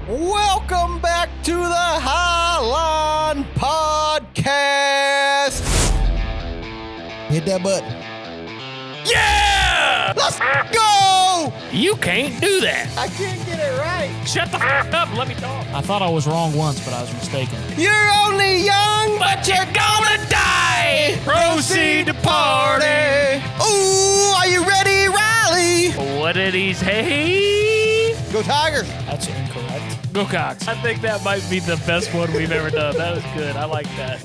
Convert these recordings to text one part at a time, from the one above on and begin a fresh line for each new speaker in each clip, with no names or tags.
Welcome back to the Highline Podcast. Hit that button.
Yeah!
Let's go!
You can't do that.
I can't get it right.
Shut the up and let me talk.
I thought I was wrong once, but I was mistaken.
You're only young,
But you're gonna die. Proceed to party.
Ooh, are you ready, Riley?
What did he say?
Go Tigers.
That's incorrect.
Gamecocks. I think that might be the best one we've ever done. That was good. I like that.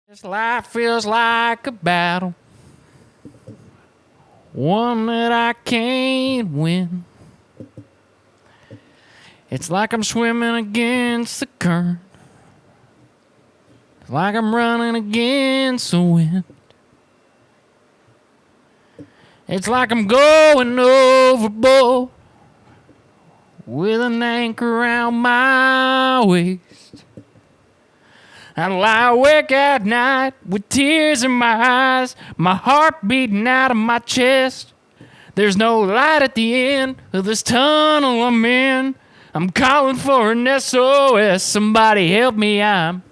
This life feels like a battle, one that I can't win. It's like I'm swimming against the current, it's like I'm running against the wind. It's like I'm going overboard with an anchor around my waist. I lie awake at night with tears in my eyes, my heart beating out of my chest. There's no light at the end of this tunnel I'm in. I'm calling for an SOS. Somebody help me, I'm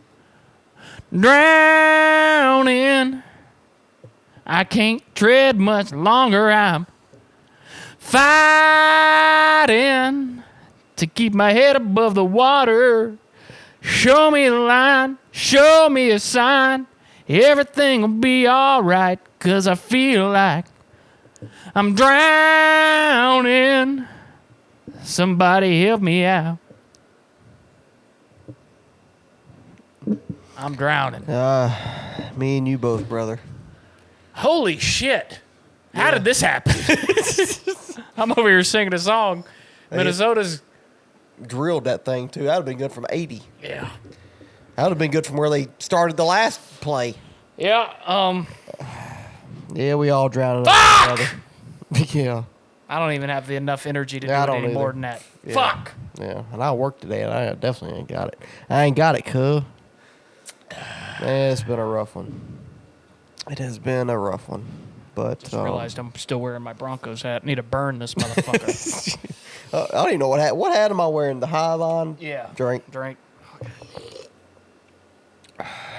drowning. I can't tread much longer. I'm fighting to keep my head above the water. Show me the line, show me a sign. Everything will be alright, 'cause I feel like I'm drowning. Somebody help me out. I'm drowning.
Me and you both, brother.
Holy shit. How did this happen? I'm over here singing a song. Minnesota's...
Drilled that thing, too. That would have been good from 80.
Yeah.
That would have been good from where they started the last play.
Yeah,
Yeah, we all drowned.
Fuck!
Yeah.
I don't even have enough energy to do
I
it
don't
any more
either.
than that.
Yeah.
Fuck!
Yeah, and I worked today, and I definitely ain't got it. I ain't got it, cuz. Man, it's been a rough one. It has been a rough one. But
Just realized I'm still wearing my Broncos hat. Need to burn this motherfucker.
I don't even know what hat. What hat am I wearing? The Highline?
Yeah.
Drink.
Drink.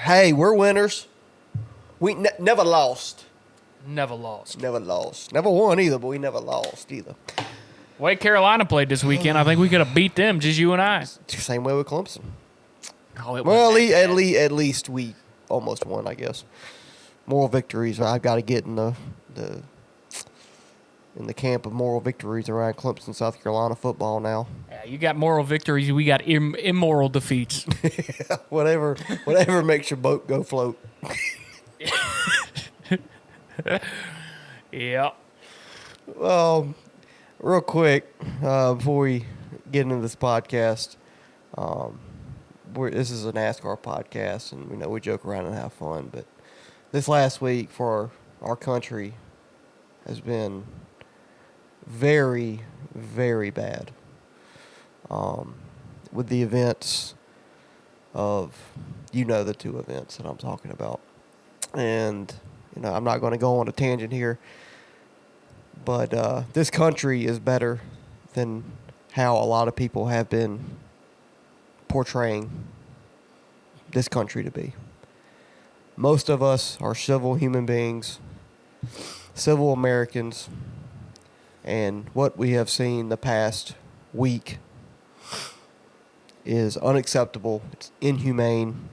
Hey, we're winners. We never lost.
Never lost.
Never lost. Never won either, but we never lost either.
Way Carolina played this weekend, I think we could have beat them, just you and I.
Same way with Clemson.
Oh, it
Well,
wasn't that bad.
at least we almost won, I guess. Moral victories. I've got to get in the camp of moral victories around Clemson, South Carolina football now.
Yeah, you got moral victories. We got immoral defeats.
Whatever makes your boat go float.
Yeah.
Real quick, before we get into this podcast, this is a NASCAR podcast, and we know we joke around and have fun, but this last week for our country has been very, very bad. With the events of, the two events that I'm talking about. And, I'm not going to go on a tangent here, but this country is better than how a lot of people have been portraying this country to be. Most of us are civil human beings, civil Americans, and what we have seen the past week is unacceptable. It's inhumane.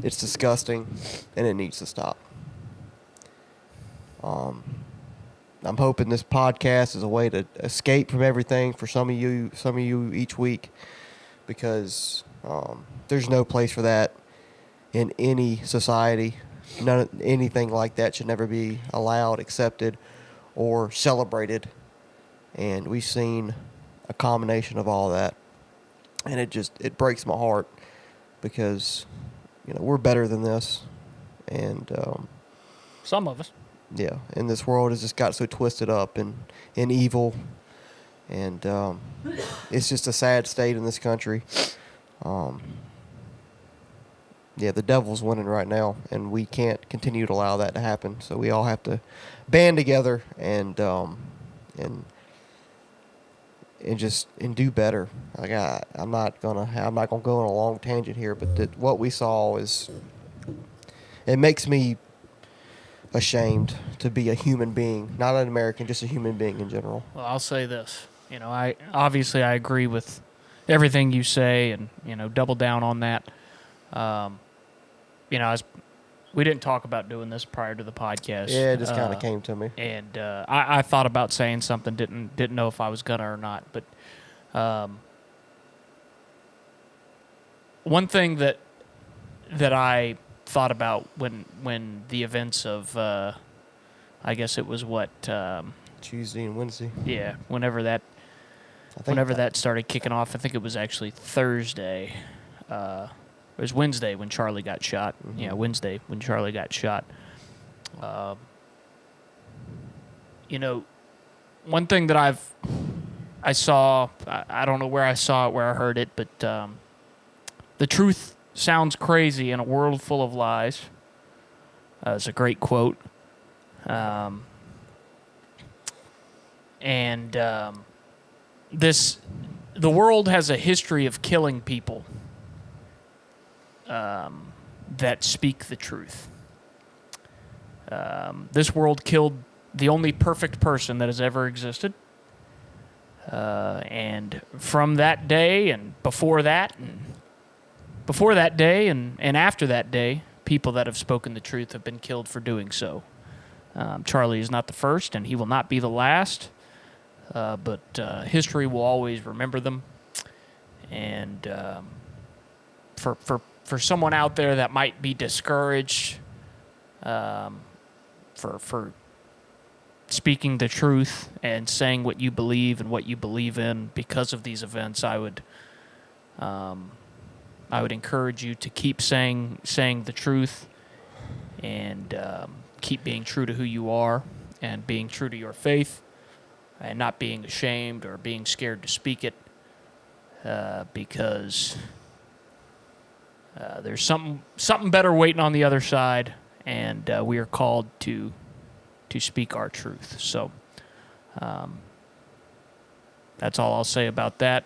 It's disgusting, and it needs to stop. I'm hoping this podcast is a way to escape from everything for some of you each week, because there's no place for that in any society. Anything like that should never be allowed, accepted, or celebrated. And we've seen a combination of all that, and it breaks my heart, because we're better than this, and
Some of us.
yeah, and this world has just got so twisted up and evil, and it's just a sad state in this country. yeah, the devil's winning right now, and we can't continue to allow that to happen. So we all have to band together and do better. Like I'm not gonna go on a long tangent here, but what we saw it makes me ashamed to be a human being, not an American, just a human being in general.
Well, I'll say this. I agree with everything you say, and double down on that. We didn't talk about doing this prior to the podcast.
Yeah, it just kind of came to me.
And I thought about saying something, didn't know if I was gonna or not. But one thing that I thought about when the events of I guess it was
Tuesday and Wednesday.
Yeah, whenever that started kicking off. I think it was actually Thursday. It was Wednesday when Charlie got shot. Mm-hmm. Yeah, Wednesday when Charlie got shot. One thing that I saw, I don't know where I saw it, where I heard it, but the truth sounds crazy in a world full of lies. It's a great quote. The world has a history of killing people that speak the truth. This world killed the only perfect person that has ever existed. And from that day and before that day and after that day, people that have spoken the truth have been killed for doing so. Charlie is not the first, and he will not be the last. But history will always remember them. And for someone out there that might be discouraged for speaking the truth and saying what you believe and what you believe in because of these events, I would encourage you to keep saying the truth and keep being true to who you are and being true to your faith and not being ashamed or being scared to speak it because there's something better waiting on the other side, and we are called to speak our truth. So that's all I'll say about that.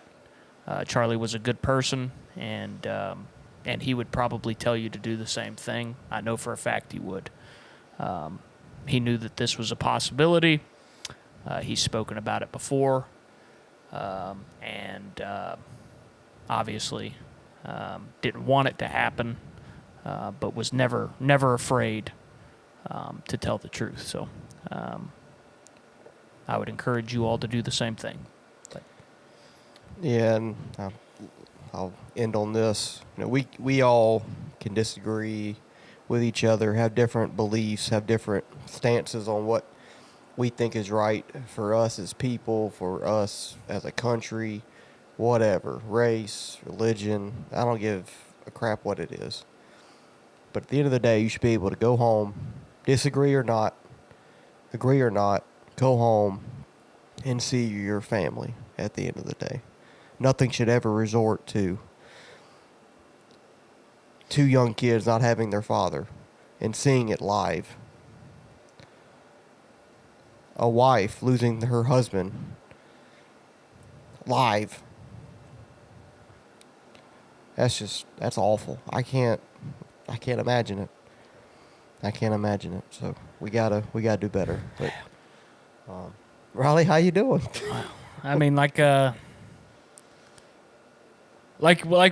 Charlie was a good person, and he would probably tell you to do the same thing. I know for a fact he would. He knew that this was a possibility. He's spoken about it before, and obviously didn't want it to happen, but was never afraid to tell the truth. So I would encourage you all to do the same thing. But.
Yeah, and I'll end on this. We all can disagree with each other, have different beliefs, have different stances on what we think is right for us as people, for us as a country, whatever, race, religion. I don't give a crap what it is. But at the end of the day, you should be able to go home, disagree or not, agree or not, go home and see your family at the end of the day. Nothing should ever resort to two young kids not having their father and seeing it live. A wife losing her husband live. That's awful. I can't imagine it. I can't imagine it. So we gotta do better. But Riley, how you doing?
I mean, like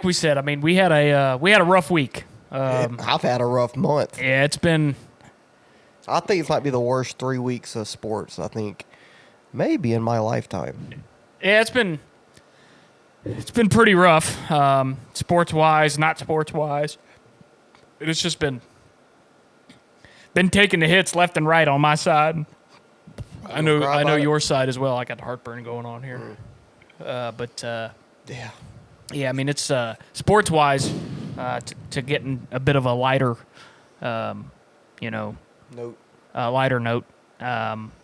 we said. I mean, we had a rough week.
I've had a rough month.
Yeah, it's been.
I think it might be the worst 3 weeks of sports, I think, maybe in my lifetime.
Yeah, it's been pretty rough, sports-wise, not sports-wise. It's just been taking the hits left and right on my side. I know your side as well. I got heartburn going on here. Yeah, I mean, it's sports-wise to getting a bit of a lighter, lighter note.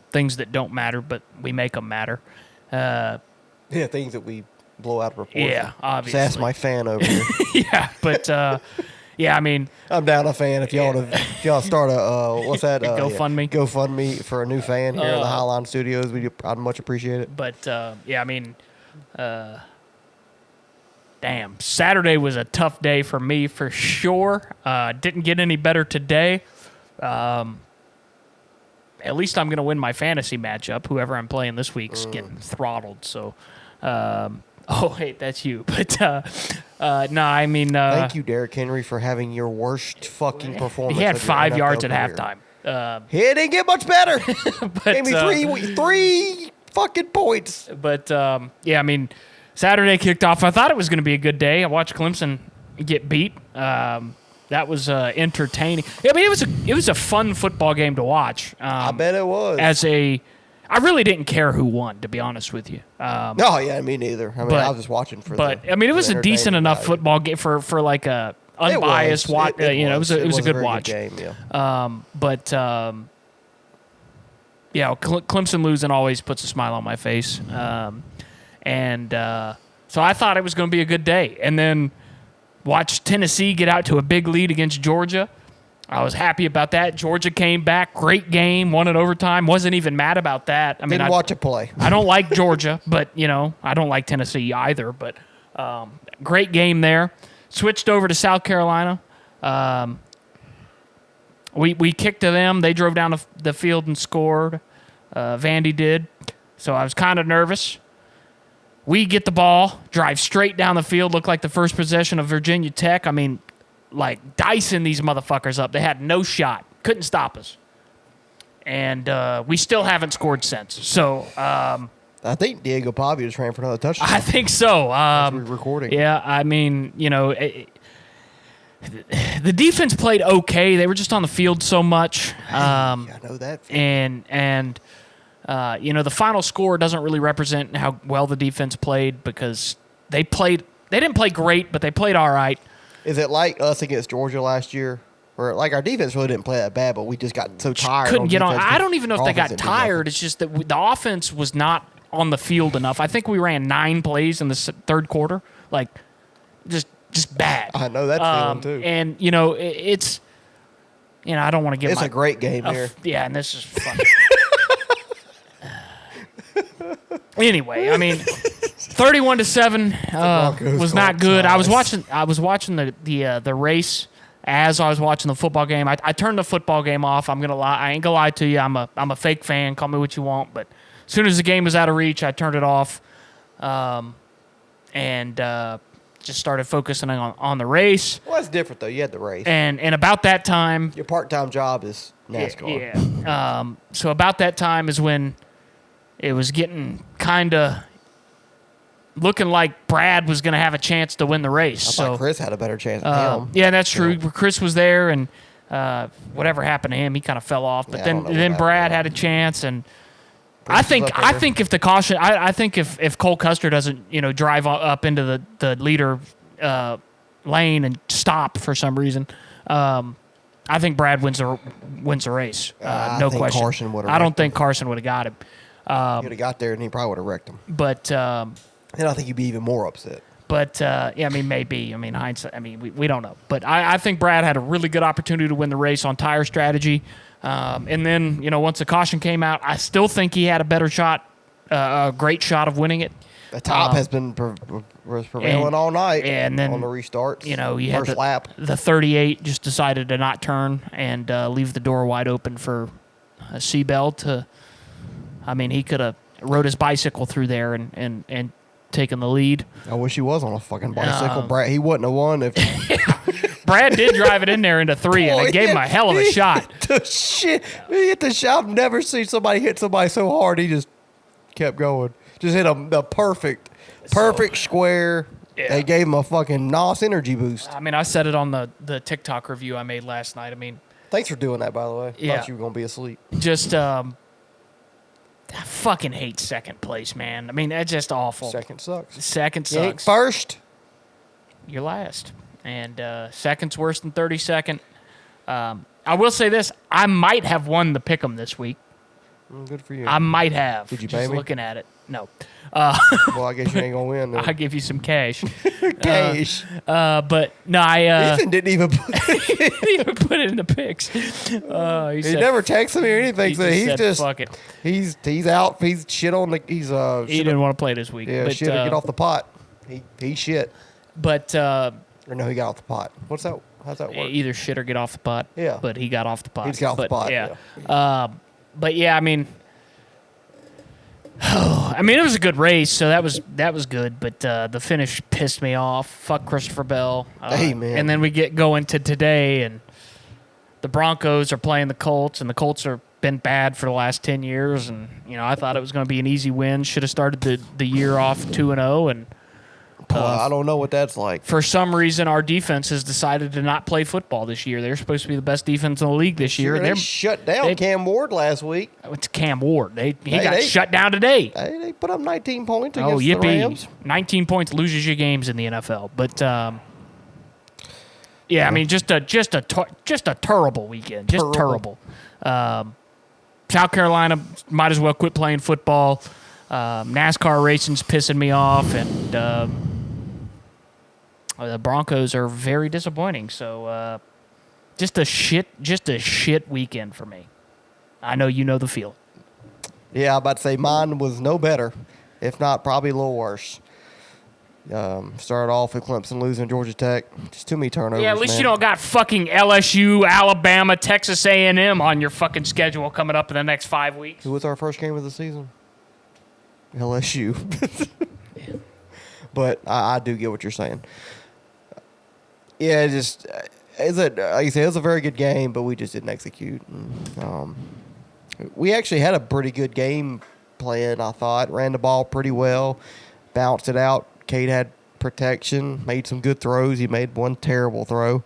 Things that don't matter, but we make them matter.
Things that we blow out of proportion.
Yeah, obviously.
Just ask my fan over here.
Yeah, but Yeah, I mean,
I'm down a fan. If y'all start a what's that?
GoFundMe.
GoFundMe for a new fan here in the Highline Studios. I'd much appreciate it.
But yeah, I mean, damn, Saturday was a tough day for me for sure. Didn't get any better today. At least I'm gonna win my fantasy matchup. Whoever I'm playing this week's getting throttled. So, oh wait, that's you. But no, I mean,
thank you, Derrick Henry, for having your worst fucking performance.
he had
of your
5
NFL
yards at
career.
halftime.
He didn't get much better.
But,
Gave me three fucking points.
But yeah, I mean, Saturday kicked off. I thought it was going to be a good day. I watched Clemson get beat. That was entertaining. I mean, it was a fun football game to watch.
I bet it was.
I really didn't care who won, to be honest with you.
No, yeah, me neither. I mean, I was just watching for.
But I mean, it was a decent enough
value.
football game for like a unbiased watch. It was a good
very
watch.
Good game, yeah.
But yeah, Clemson losing always puts a smile on my face. And so I thought it was going to be a good day. And then watched Tennessee get out to a big lead against Georgia. I was happy about that. Georgia came back. Great game. Won in overtime. Wasn't even mad about that. I mean,
Didn't watch it play.
I don't like Georgia, but, I don't like Tennessee either. But great game there. Switched over to South Carolina. We kicked to them. They drove down the field and scored. Vandy did. So I was kind of nervous. We get the ball, drive straight down the field, look like the first possession of Virginia Tech. I mean, like dicing these motherfuckers up. They had no shot. Couldn't stop us. And we still haven't scored since. So
I think Diego Pavia just ran for another touchdown.
I think so.
As we're recording.
Yeah, I mean, the defense played okay. They were just on the field so much.
I know that.
And the final score doesn't really represent how well the defense played because they didn't play great, but they played all right.
Is it like us against Georgia last year? Where like our defense really didn't play that bad, but we just got so tired.
Couldn't get on.
defense
I don't even know if they got
offense
tired. It's just that the offense was not on the field enough. I think we ran 9 plays in the third quarter. Like, just bad.
I know that feeling too.
And, it's, I don't want to give
It's a great game here.
Yeah, and this is fun. Anyway, I mean, 31-7 was not good. I was watching the race as I was watching the football game. I turned the football game off. I'm gonna lie. I ain't gonna lie to you. I'm a fake fan. Call me what you want. But as soon as the game was out of reach, I turned it off, and just started focusing on the race.
Well, that's different though. You had the race,
and about that time,
your part-time job is NASCAR.
Yeah. So about that time is when it was getting kind of looking like Brad was going to have a chance to win the race.
I thought Chris had a better chance than him.
Yeah, that's true. Chris was there, and whatever happened to him, he kind of fell off. But then Brad had a chance, and I think if the caution, I think if Cole Custer doesn't drive up into the leader lane and stop for some reason, I think Brad wins the race. No question. I don't think Carson would have got him.
He would have got there and he probably would have wrecked him.
But
then I think you'd be even more upset.
But yeah, I mean, maybe. I mean, hindsight. I mean, we don't know. But I think Brad had a really good opportunity to win the race on tire strategy. And then once the caution came out, I still think he had a better shot, a great shot of winning it.
The top has been prevailing all night.
And then
on the restarts,
you had
first lap.
The 38 just decided to not turn and leave the door wide open for Seabell to. I mean, he could have rode his bicycle through there and taken the lead.
I wish he was on a fucking bicycle. Brad, he wouldn't have won if.
Brad did drive it in there into 3, and it gave him a hell of a shot.
Shit, he hit the shot. I've never seen somebody hit somebody so hard. He just kept going. Just hit him the perfect square.
Yeah.
They gave him a fucking NOS energy boost.
I mean, I said it on the TikTok review I made last night. I mean,
thanks for doing that, by the way.
Yeah.
Thought you were gonna be asleep.
Just I fucking hate second place, man. I mean, that's just awful.
Second sucks.
Second
You ain't
sucks.
first.
You're last. And second's worse than 32nd. I will say this. I might have won the pick'em this week.
Good for you.
I might have.
Did you
just
pay me?
looking at it. No.
Well, I guess you ain't going to win then.
I'll give you some cash.
Cash.
But no, I
Ethan didn't even
didn't even put it in the pics. He
he
said,
never texted me or anything.
he
So he's
said,
just
fuck it.
he's out. He's shit on the
He didn't want to play this week.
yeah
but,
shit or get off the pot. He shit.
But
Or no, he got off the pot. What's that? How's that work?
either shit or get off the pot.
Yeah.
But he got off the pot.
He's got off the pot,
Yeah. But yeah, I mean, it was a good race, so that was good. But the finish pissed me off. Fuck Christopher Bell.
Hey, man.
And then we get going to today, and the Broncos are playing the Colts, and the Colts are been bad for the last 10 years. And I thought it was going to be an easy win. Should have started the year off 2-0, and
I don't know what that's like.
for some reason, our defense has decided to not play football this year. They're supposed to be the best defense in the league this year.
Sure,
And
they
they're
shut down Cam Ward last week.
it's Cam Ward. He got
they-
shut down today.
Hey, they put up 19 points
Oh,
against the
yippee!
Rams.
19 points loses you games in the NFL. But yeah, I mean, just a terrible weekend. Just terrible. South Carolina might as well quit playing football. NASCAR racing's pissing me off, and the Broncos are very disappointing. So just a shit weekend for me. I know you know the feel.
Yeah, I'm about to say mine was no better, if not probably a little worse. Started off with Clemson losing Georgia Tech. Just too many turnovers.
Yeah, at least
man.
you don't got fucking LSU, Alabama, Texas A&M on your fucking schedule coming up in the next 5 weeks.
Who was our first game of the season? LSU. But I do get what you're saying. Yeah, it just like you said, it was a very good game, but we just didn't execute. We actually had a pretty good game plan, I thought. Ran the ball pretty well, bounced it out. Cade had protection, made some good throws. He made one terrible throw,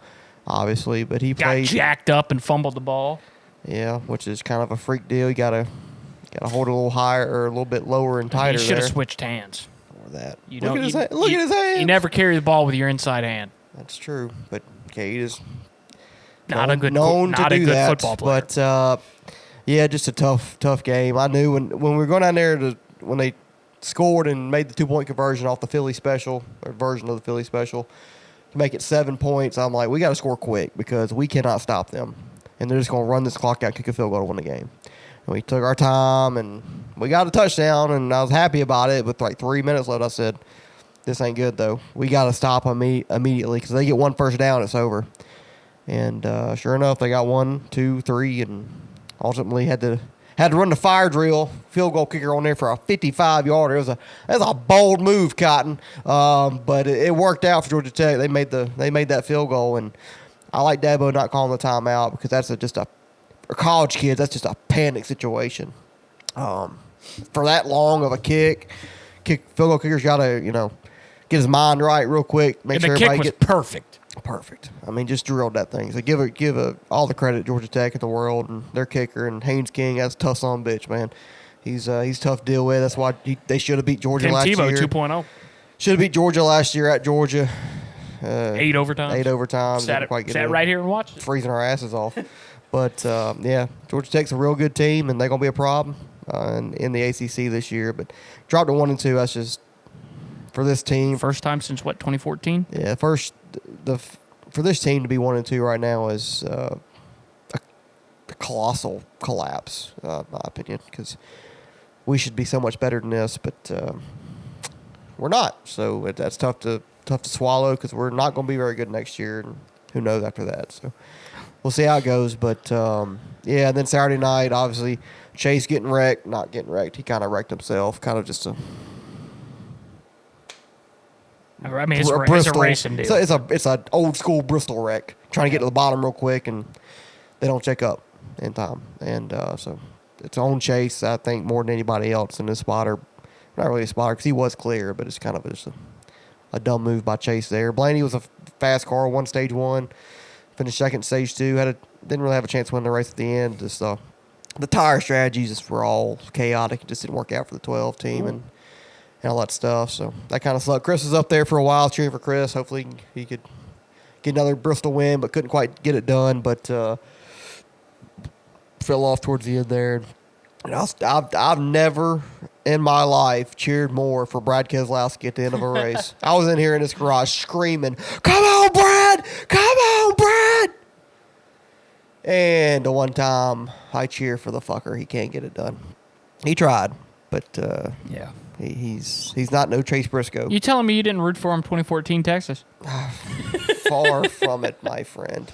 obviously, but he
Got
played.
jacked up and fumbled the ball.
Yeah, which is kind of a freak deal. You gotta hold it a little higher or a little bit lower and tighter.
He should have
there.
switched hands.
Or that.
You
Look
don't-
at his
you-
hand. Look
you-
at his hand.
You never carry the ball with your inside hand.
That's true, but Cade is
Not
known,
a good,
known
not
to
a
do
good
that,
football player.
But yeah, just a tough game. I knew when we were going down there when they scored and made the 2-point conversion off the Philly special or version of the Philly special to make it 7 points. I'm like, we got to score quick because we cannot stop them, and they're just going to run this clock out, kick a field goal to win the game. And we took our time and we got a touchdown, and I was happy about it. With like 3 minutes left, I said, "This ain't good though. We got to stop them immediately because they get one first down, it's over." And sure enough, they got 1, 2, 3, and ultimately had to run the fire drill. Field goal kicker on there for a 55-yarder. That was a bold move, Cotton. But it worked out for Georgia Tech. They made that field goal, and I like Dabo not calling the timeout because that's for college kids. That's just a panic situation. For that long of a field goal kicker's got to get his mind right real quick. Make
And
sure
the kick
everybody
was perfect.
Perfect. I mean, just drilled that thing. So give all the credit to Georgia Tech in the world and their kicker and Haynes King. That's a tough son of a bitch, man. He's tough to deal with. That's why they should have beat Georgia
Tim
last
Tebow
year.
2.0.
Should have beat Georgia last year at Georgia.
8 overtimes.
8 overtimes.
Sat right here and watched it.
Freezing our asses off. But yeah, Georgia Tech's a real good team, and they're gonna be a problem in the ACC this year. But dropped to 1-2. That's just for this team.
First time since, 2014?
Yeah, for this team to be 1-2 right now is a colossal collapse, in my opinion, because we should be so much better than this, but we're not. So that's tough to swallow because we're not going to be very good next year, and who knows after that. So we'll see how it goes. But yeah, and then Saturday night, obviously, Chase not getting wrecked. He kind of wrecked himself, kind of just a.
I mean, it's a racing deal.
It's an old school Bristol wreck, trying to get to the bottom real quick, and they don't check up in time. And so it's on Chase, I think, more than anybody else in this spotter. Not really a spotter because he was clear, but it's kind of just a dumb move by Chase there. Blaney was a fast car, won stage 1, finished second stage 2. Didn't really have a chance to win the race at the end. Just the tire strategies just were all chaotic. It just didn't work out for the 12 team and all that stuff. So that kind of sucked. Chris was up there for a while cheering for Chris. Hopefully he could get another Bristol win, but couldn't quite get it done. But fell off towards the end there. And I've never in my life cheered more for Brad Keselowski at the end of a race. I was in here in this garage screaming, "Come on, Brad! Come on, Brad!" And the one time I cheer for the fucker, he can't get it done. He tried, but
Yeah.
he's not no Chase Briscoe.
You telling me you didn't root for him 2014 Texas?
Far from it, my friend.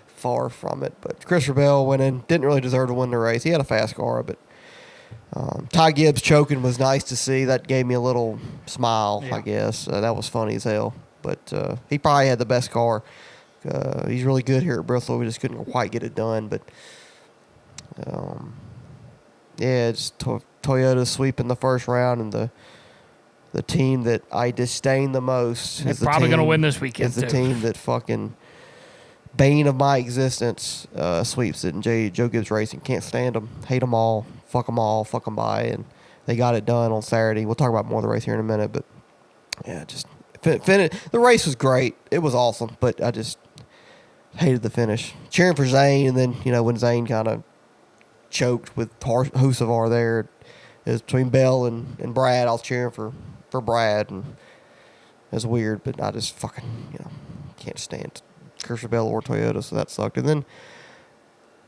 Far from it. But Christopher Bell went in, didn't really deserve to win the race. He had a fast car, but Ty Gibbs choking was nice to see. That gave me a little smile, I guess. That was funny as hell. But he probably had the best car. He's really good here at Bristol. We just couldn't quite get it done. But, yeah, it's Toyota sweeping the first round, and the team that I disdain the most
They're probably going to win this weekend,
is the
too.
team that fucking bane of my existence sweeps it. And Joe Gibbs Racing, can't stand them, hate them all, fuck them by, and they got it done on Saturday. We'll talk about more of the race here in a minute, but yeah, just the race was great. It was awesome, but I just hated the finish. Cheering for Zane, and then when Zane kind of choked with Hussavar there, it was between Bell and Brad. I was cheering for Brad, and it was weird, but I just fucking can't stand Christopher Bell or Toyota, so that sucked. And then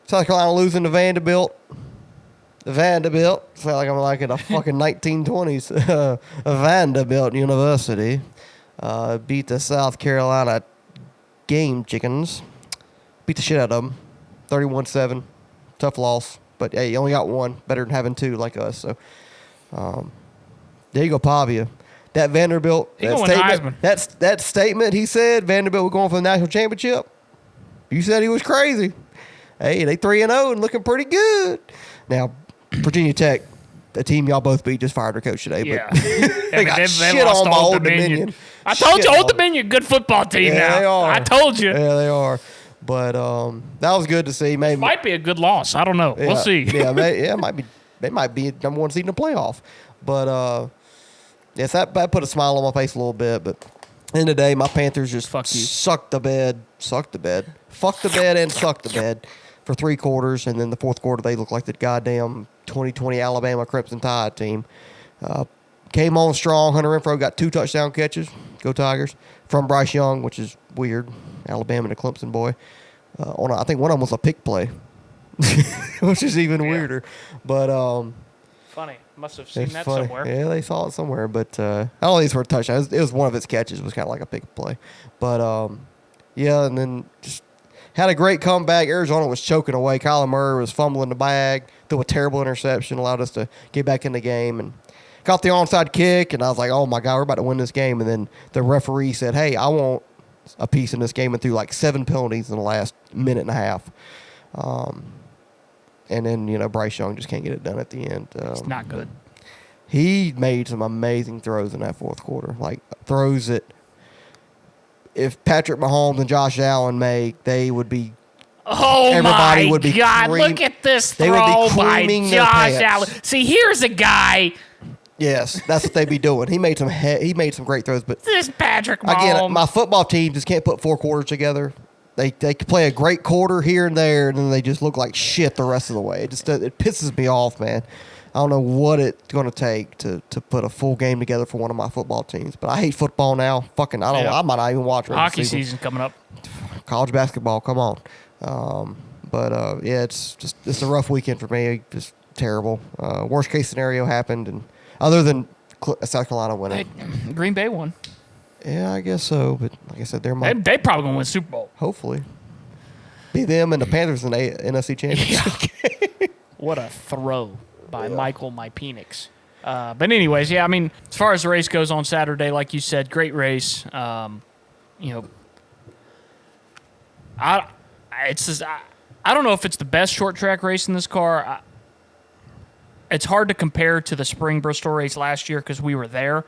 South Carolina losing to Vanderbilt. Vanderbilt, sound like I'm like in a fucking 1920s. Vanderbilt University beat the South Carolina Game Chickens. Beat the shit out of them, 31-7. Tough loss, but hey, you only got one. Better than having two like us. So there you go, Pavia. That Vanderbilt, that statement he said, Vanderbilt was going for the national championship. You said he was crazy. Hey, they 3-0 and looking pretty good. Now, Virginia Tech, the team y'all both beat, just fired their coach today.
Yeah.
But they got shit on by Old Dominion.
I told you, Old Dominion, good football team now.
They are.
I told you.
Yeah, they are. But that was good to see. Maybe
Might be a good loss. I don't know.
Yeah,
We'll see.
it might be. They might be number one seed in the playoff. But yes, that put a smile on my face a little bit. But end of the day, my Panthers just sucked the bed, fucked the bed, and sucked the bed for 3 quarters, and then the fourth quarter they looked like the goddamn 2020 Alabama Crimson Tide team. Came on strong. Hunter Renfrow got 2 touchdown catches. Go Tigers. From Bryce Young, which is weird. Alabama and a Clemson boy. I think one of them was a pick play, which is even weirder. But
Funny. Must have seen that
funny.
somewhere.
Yeah, they saw it somewhere. But I don't think it's for a touchdown. It was one of its catches. It was kind of like a pick play. But yeah, and then just had a great comeback. Arizona was choking away. Kyler Murray was fumbling the bag, threw a terrible interception, allowed us to get back in the game, and got the onside kick. And I was like, oh my God, we're about to win this game. And then the referee said, hey, I want a piece in this game, and threw like 7 penalties in the last minute and a half. And then, Bryce Young just can't get it done at the end.
It's not good.
He made some amazing throws in that fourth quarter. Like, throws that if Patrick Mahomes and Josh Allen make, they would be.
Oh,
everybody
my
would be
God. Look at this
they would be
throw by
creaming their
Josh
pants.
Allen. See, here's a guy.
Yes, that's what they'd be doing. He made some great throws, but
This Patrick Mahomes.
again, my football team just can't put 4 quarters together. They can play a great quarter here and there, and then they just look like shit the rest of the way. It pisses me off, man. I don't know what it's going to take to put a full game together for one of my football teams. But I hate football now. Fucking, I don't.
Yeah.
I might not even watch
Hockey season coming up.
College basketball, come on. Yeah, it's a rough weekend for me. Just terrible. Worst case scenario happened, and other than South Carolina winning.
Hey, Green Bay won.
Yeah, I guess so. But like I said, they're
They probably going to win Super Bowl.
hopefully be them and the Panthers in the NFC Championship.
What a throw by Michael Penix. But anyways, yeah, I mean, as far as the race goes on Saturday, like you said, great race. I don't know if it's the best short track race in this car. It's hard to compare to the spring Bristol race last year because we were there.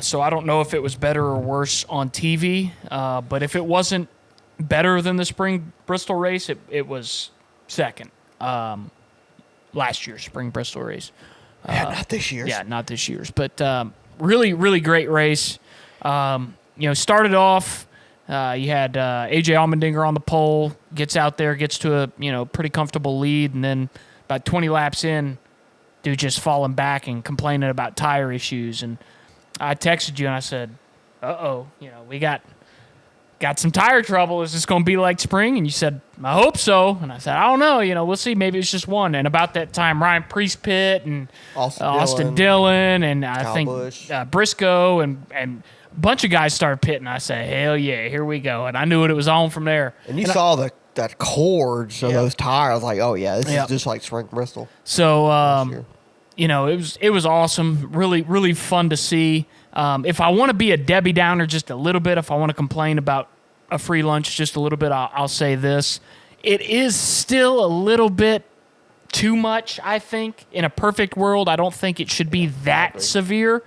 So I don't know if it was better or worse on TV. But if it wasn't better than the spring Bristol race, it was second. Last year's spring Bristol race.
Not this year's.
Yeah, not this year's. But really, really great race. Started off, you had A.J. Allmendinger on the pole, gets out there, gets to a pretty comfortable lead, and then about 20 laps in, dude just falling back and complaining about tire issues. And I texted you and I said, uh-oh, we got some tire trouble. Is this going to be like spring? And you said, I hope so. And I said, I don't know. We'll see. Maybe it's just one. And about that time, Ryan Priest pit and Austin Dillon and I
Kyle
think
Busch.
Briscoe and a bunch of guys started pitting. I said, hell yeah, here we go. And I knew it was on from there.
And you saw that cords of those tires. Like, oh, yeah, this is just like spring Bristol.
So, it was awesome. Really, really fun to see. If I want to be a Debbie Downer just a little bit, if I want to complain about a free lunch just a little bit, I'll say this. It is still a little bit too much, I think. In a perfect world, I don't think it should be that severe.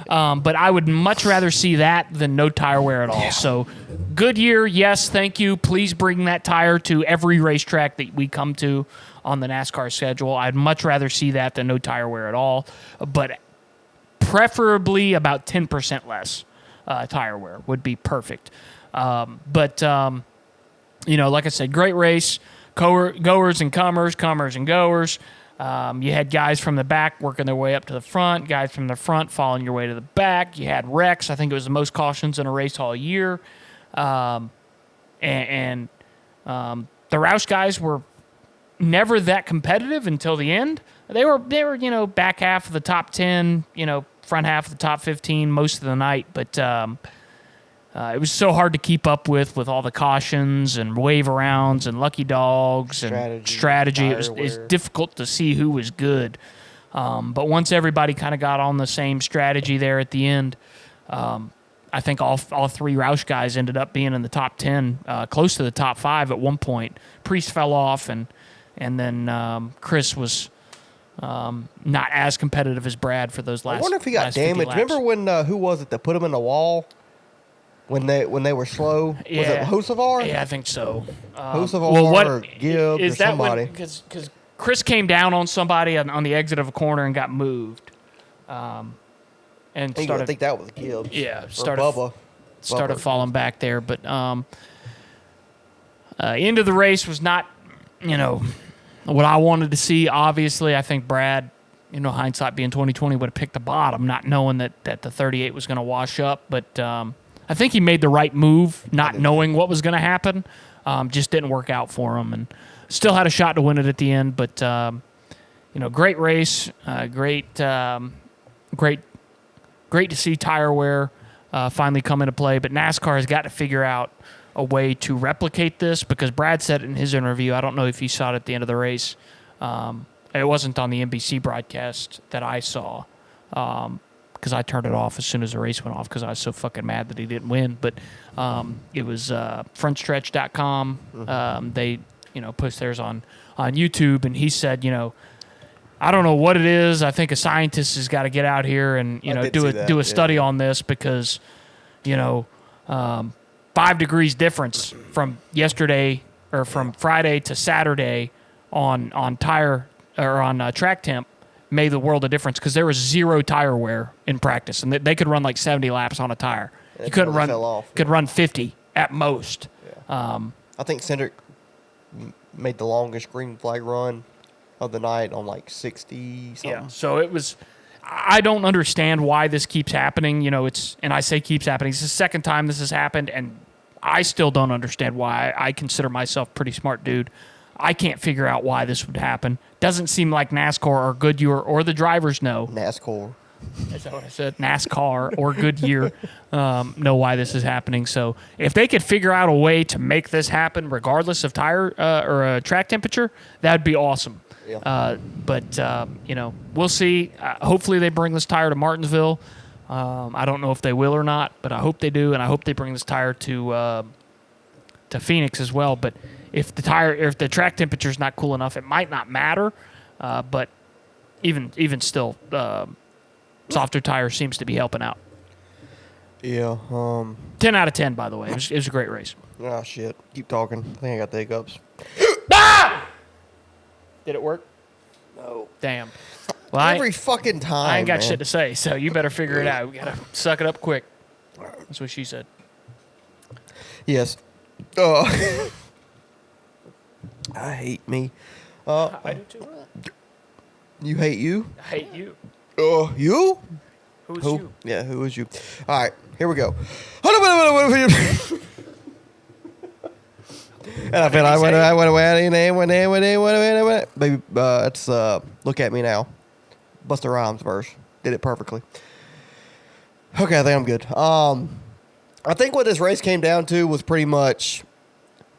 But I would much rather see that than no tire wear at all. Yeah. So, Goodyear, yes, thank you. Please bring that tire to every racetrack that we come to on the NASCAR schedule. I'd much rather see that than no tire wear at all. But preferably about 10% less tire wear would be perfect. But like I said, great race. Goers and comers and goers. You had guys from the back working their way up to the front, guys from the front following your way to the back. You had wrecks. I think it was the most cautions in a race all year. The Roush guys were never that competitive until the end. They were back half of the top 10, front half of the top 15 most of the night, but it was so hard to keep up with all the cautions and wave arounds and lucky dogs and strategy. It's difficult to see who was good. But once everybody kind of got on the same strategy there at the end, I think all three Roush guys ended up being in the top 10, close to the top 5 at one point. Priest fell off, and then Chris was not as competitive as Brad for those last.
I wonder if he got damaged. Remember when who was it that put him in the wall when they were slow? Was it Hocevar?
Yeah, I think so.
Hocevar or Gibbs or somebody?
Because Chris came down on somebody on the exit of a corner and got moved. And started.
I think that was Gibbs.
Yeah,
started
falling back there, but end of the race was not, what I wanted to see. Obviously, I think Brad, hindsight being 2020, would have picked the bottom, not knowing that the 38 was going to wash up. But I think he made the right move, not knowing what was going to happen. Just didn't work out for him, and still had a shot to win it at the end. But great race, great to see tire wear finally come into play. But NASCAR has got to figure out a way to replicate this, because Brad said in his interview, I don't know if you saw it at the end of the race, it wasn't on the NBC broadcast that I saw, because I turned it off as soon as the race went off because I was so fucking mad that he didn't win. But it was frontstretch.com. They post theirs on YouTube, and he said, I don't know what it is. I think a scientist has got to get out here and do a study on this, because 5 degrees difference from yesterday or from Friday to Saturday on tire or on track temp made the world of difference, because there was 0 tire wear in practice, and they could run like 70 laps on a tire. You couldn't run 50 at most.
Yeah. I think Cedric made the longest green flag run of the night on like 60 something.
Yeah. So it was. I don't understand why this keeps happening. And I say keeps happening. It's the second time this has happened, and I still don't understand why. I consider myself a pretty smart dude. I can't figure out why this would happen. Doesn't seem like NASCAR or Goodyear or the drivers know.
NASCAR.
Is that what I said? NASCAR or Goodyear know why this is happening. So if they could figure out a way to make this happen regardless of tire or track temperature, that'd be awesome.
Yeah.
But we'll see. Hopefully they bring this tire to Martinsville. I don't know if they will or not, but I hope they do, and I hope they bring this tire to Phoenix as well. But if the track temperature is not cool enough, it might not matter. But even still, softer tire seems to be helping out.
Yeah.
10 out of 10, by the way. It was a great race.
Oh shit! Keep talking. I think I got the hiccups.
Ah! Did it work?
No.
Damn. Well,
Every fucking time.
I ain't got
man.
shit to say, so you better figure it out. We gotta suck it up quick. That's what she said.
Yes. I hate me.
I do too.
You hate you?
I hate you.
You?
Who's
Who?
you?
Yeah, who is you? All right, here we go. And I feel like baby, it's Look At Me Now. Busta Rhymes verse. Did it perfectly. Okay, I think I'm good. I think what this race came down to was pretty much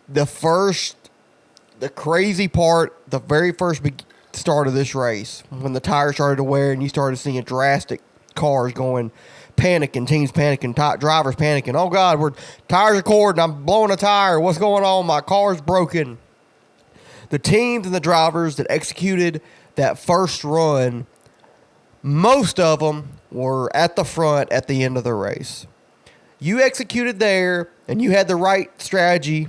the crazy part, the very first start of this race, when the tires started to wear and you started seeing drastic cars going, panicking, teams panicking, drivers panicking. Oh, God, tires are cording. I'm blowing a tire. What's going on? My car's broken. The teams and the drivers that executed that first run, most of them were at the front at the end of the race. You executed there, and you had the right strategy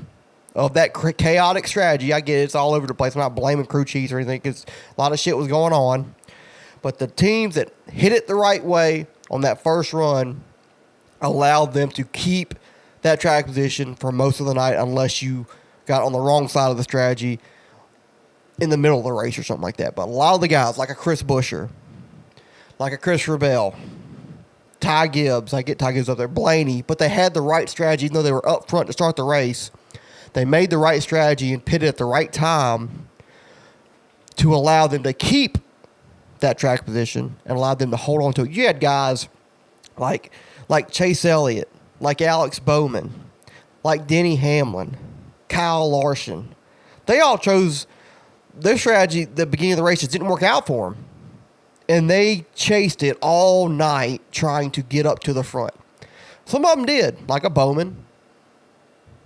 of that chaotic strategy. I get it. It's all over the place. I'm not blaming crew chiefs or anything because a lot of shit was going on. But the teams that hit it the right way on that first run allowed them to keep that track position for most of the night unless you got on the wrong side of the strategy in the middle of the race or something like that. But a lot of the guys, like a Chris Buescher, like a Chris Rebell, Ty Gibbs, I get Ty Gibbs up there, Blaney, but they had the right strategy. Even though they were up front to start the race, they made the right strategy and pitted at the right time to allow them to keep that track position and allowed them to hold on to it. You had guys like Chase Elliott, like Alex Bowman, like Denny Hamlin, Kyle Larson. They all chose their strategy at the beginning of the race. It didn't work out for them. And they chased it all night trying to get up to the front. Some of them did, like a Bowman.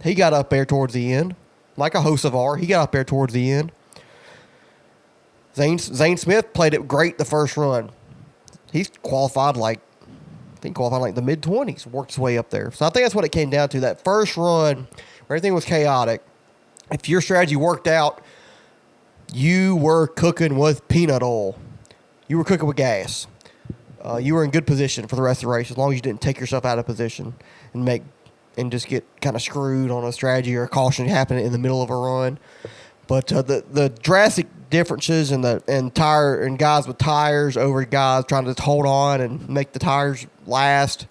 He got up there towards the end. Like a Hocevar, he got up there towards the end. Zane Smith played it great the first run. He's qualified like the mid-20s, worked his way up there. So I think that's what it came down to. That first run, where everything was chaotic, if your strategy worked out, you were cooking with peanut oil. You were cooking with gas. You were in good position for the rest of the race as long as you didn't take yourself out of position and just get kind of screwed on a strategy or a caution happening in the middle of a run. But the drastic differences in guys with tires over guys trying to hold on and make the tires last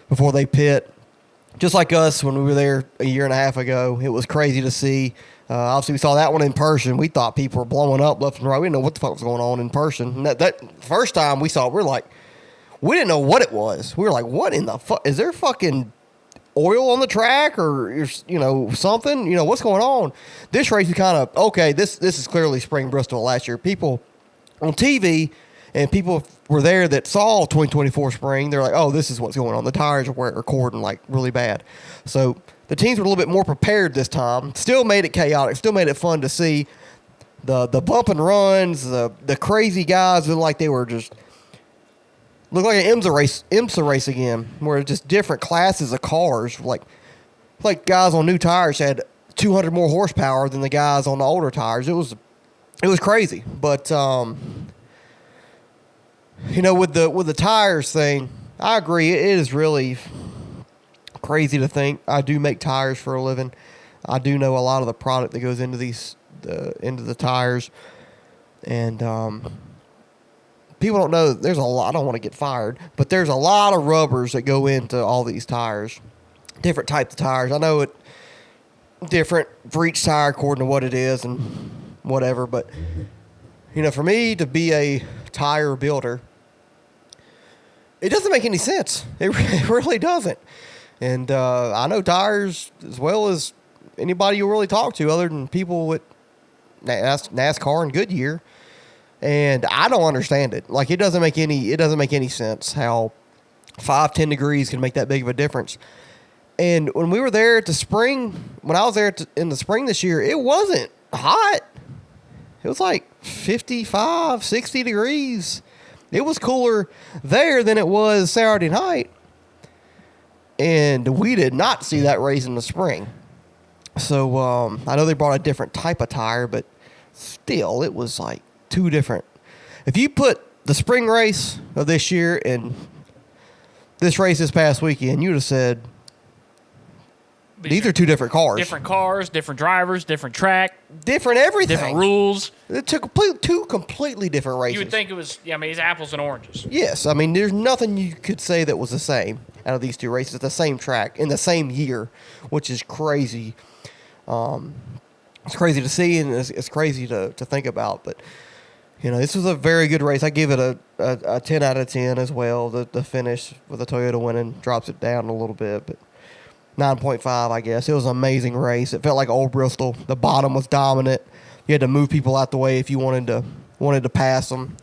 before they pit. Just like us when we were there a year and a half ago, it was crazy to see. Obviously, we saw that one in person. We thought people were blowing up left and right. We didn't know what the fuck was going on in person. And that first time we saw it, we didn't know what it was. We were like, what in the fuck? Is there fucking oil on the track or, something? What's going on? This race is kind of, okay, this is clearly Spring Bristol last year. People on TV and people were there that saw 2024 spring. They're like, oh, this is what's going on. The tires are cording like really bad. So the teams were a little bit more prepared this time. Still made it chaotic. Still made it fun to see the bump and runs, the crazy guys looked like they were just looked like an IMSA race again, where it's just different classes of cars. Like guys on new tires had 200 more horsepower than the guys on the older tires. It was crazy. But with the tires thing, I agree. It is really crazy to think. I do make tires for a living. I do know a lot of the product that goes into the tires, and people don't know there's a lot. I don't want to get fired, but there's a lot of rubbers that go into all these tires, different types of tires. I know it different for each tire according to what it is and whatever, but for me to be a tire builder, it doesn't make any sense. It really doesn't. And I know tires as well as anybody you really talk to, other than people with NASCAR and Goodyear. And I don't understand it. Like, it doesn't make any sense how 5-10 degrees can make that big of a difference. And when we were there at the spring, when I was there in the spring this year, it wasn't hot. It was like 55, 60 degrees. It was cooler there than it was Saturday night. And we did not see that race in the spring. So I know they brought a different type of tire, but still, it was like two different. If you put the spring race of this year and this race this past weekend, you'd have said These are two different cars.
Different cars, different drivers, different track,
Different everything.
different rules.
It's two completely different races.
You would think it was, it's apples and oranges.
Yes, I mean, there's nothing you could say that was the same out of these two races. The same track in the same year, which is crazy. It's crazy to see, and it's crazy to think about. But this was a very good race. I give it a 10 out of 10 as well. The finish with the Toyota winning drops it down a little bit, but 9.5, I guess. It was an amazing race. It felt like old Bristol. The bottom was dominant. You had to move people out the way if you wanted to pass them,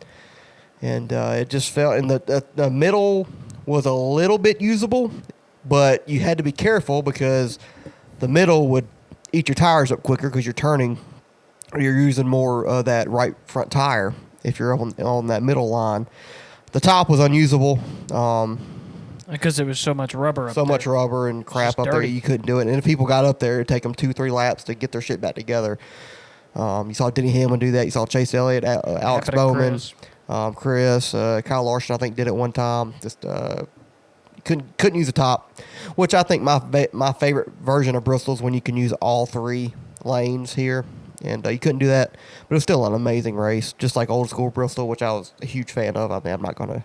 and it just felt. And the middle was a little bit usable, but you had to be careful because the middle would eat your tires up quicker because you're turning, or you're using more of that right front tire if you're on that middle line. The top was unusable.
Because there was so much rubber up there.
So much rubber and crap up there, you couldn't do it. And if people got up there, it'd take them 2-3 laps to get their shit back together. You saw Denny Hamlin do that. You saw Chase Elliott, Alex Bowman, Chris, Kyle Larson, I think, did it one time. Just couldn't use the top, which I think my favorite version of Bristol is when you can use all 3 lanes here. And you couldn't do that, but it was still an amazing race, just like old school Bristol, which I was a huge fan of. I mean, I'm not going to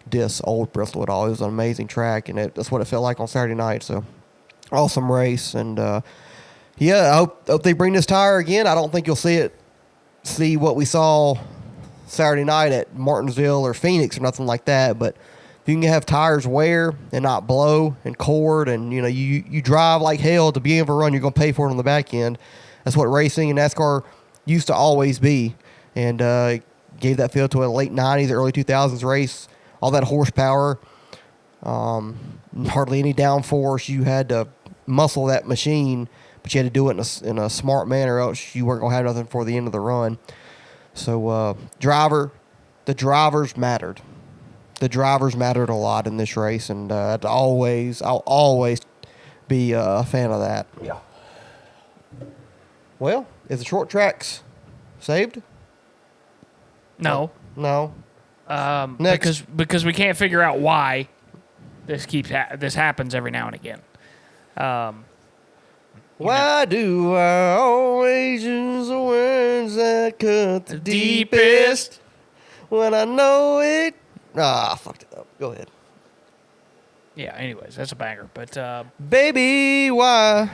diss old Bristol at all. It was an amazing track, and that's what it felt like on Saturday night. So, awesome race, and I hope they bring this tire again. I don't think you'll see what we saw Saturday night at Martinsville or Phoenix or nothing like that. But if you can have tires wear and not blow and cord, and you drive like hell to be able to run, you're going to pay for it on the back end. That's what racing and NASCAR used to always be, and gave that feel to a late 90s, early 2000s race. All that horsepower, hardly any downforce. You had to muscle that machine, but you had to do it in a smart manner, else you weren't going to have nothing for the end of the run. So, the drivers mattered. The drivers mattered a lot in this race, and I'll always be a fan of that. Yeah. Well, is the short tracks saved?
No.
No.
Because we can't figure out why this happens every now and again.
Why do I always use the words that cut the deepest when I know it? I fucked it up. Go ahead.
Yeah. Anyways, that's a banger. But
baby, why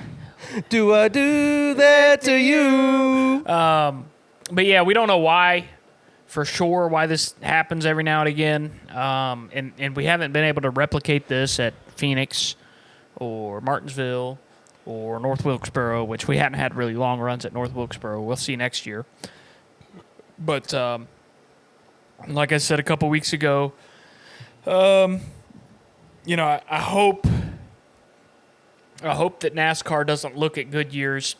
do I do that to you?
But yeah, we don't know why. For sure, why this happens every now and again, and we haven't been able to replicate this at Phoenix or Martinsville or North Wilkesboro, which we haven't had really long runs at North Wilkesboro. We'll see next year. But like I said a couple weeks ago, I hope that NASCAR doesn't look at Goodyear's,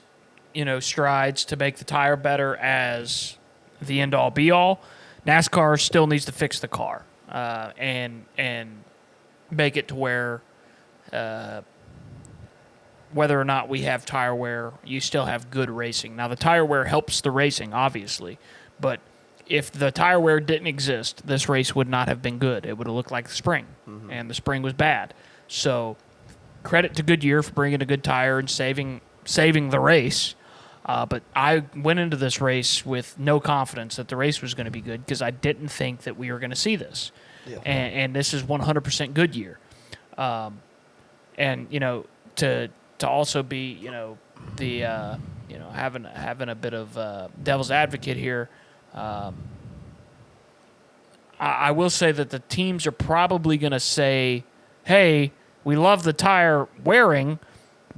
strides to make the tire better as the end-all, be-all. NASCAR still needs to fix the car and make it to where whether or not we have tire wear, you still have good racing. Now, the tire wear helps the racing, obviously, but if the tire wear didn't exist, this race would not have been good. It would have looked like the spring, and the spring was bad. So credit to Goodyear for bringing a good tire and saving the race. But I went into this race with no confidence that the race was going to be good because I didn't think that we were going to see this. Yeah. And this is 100% Goodyear. And to also be the having a bit of devil's advocate here. I will say that the teams are probably going to say, "Hey, we love the tire wearing,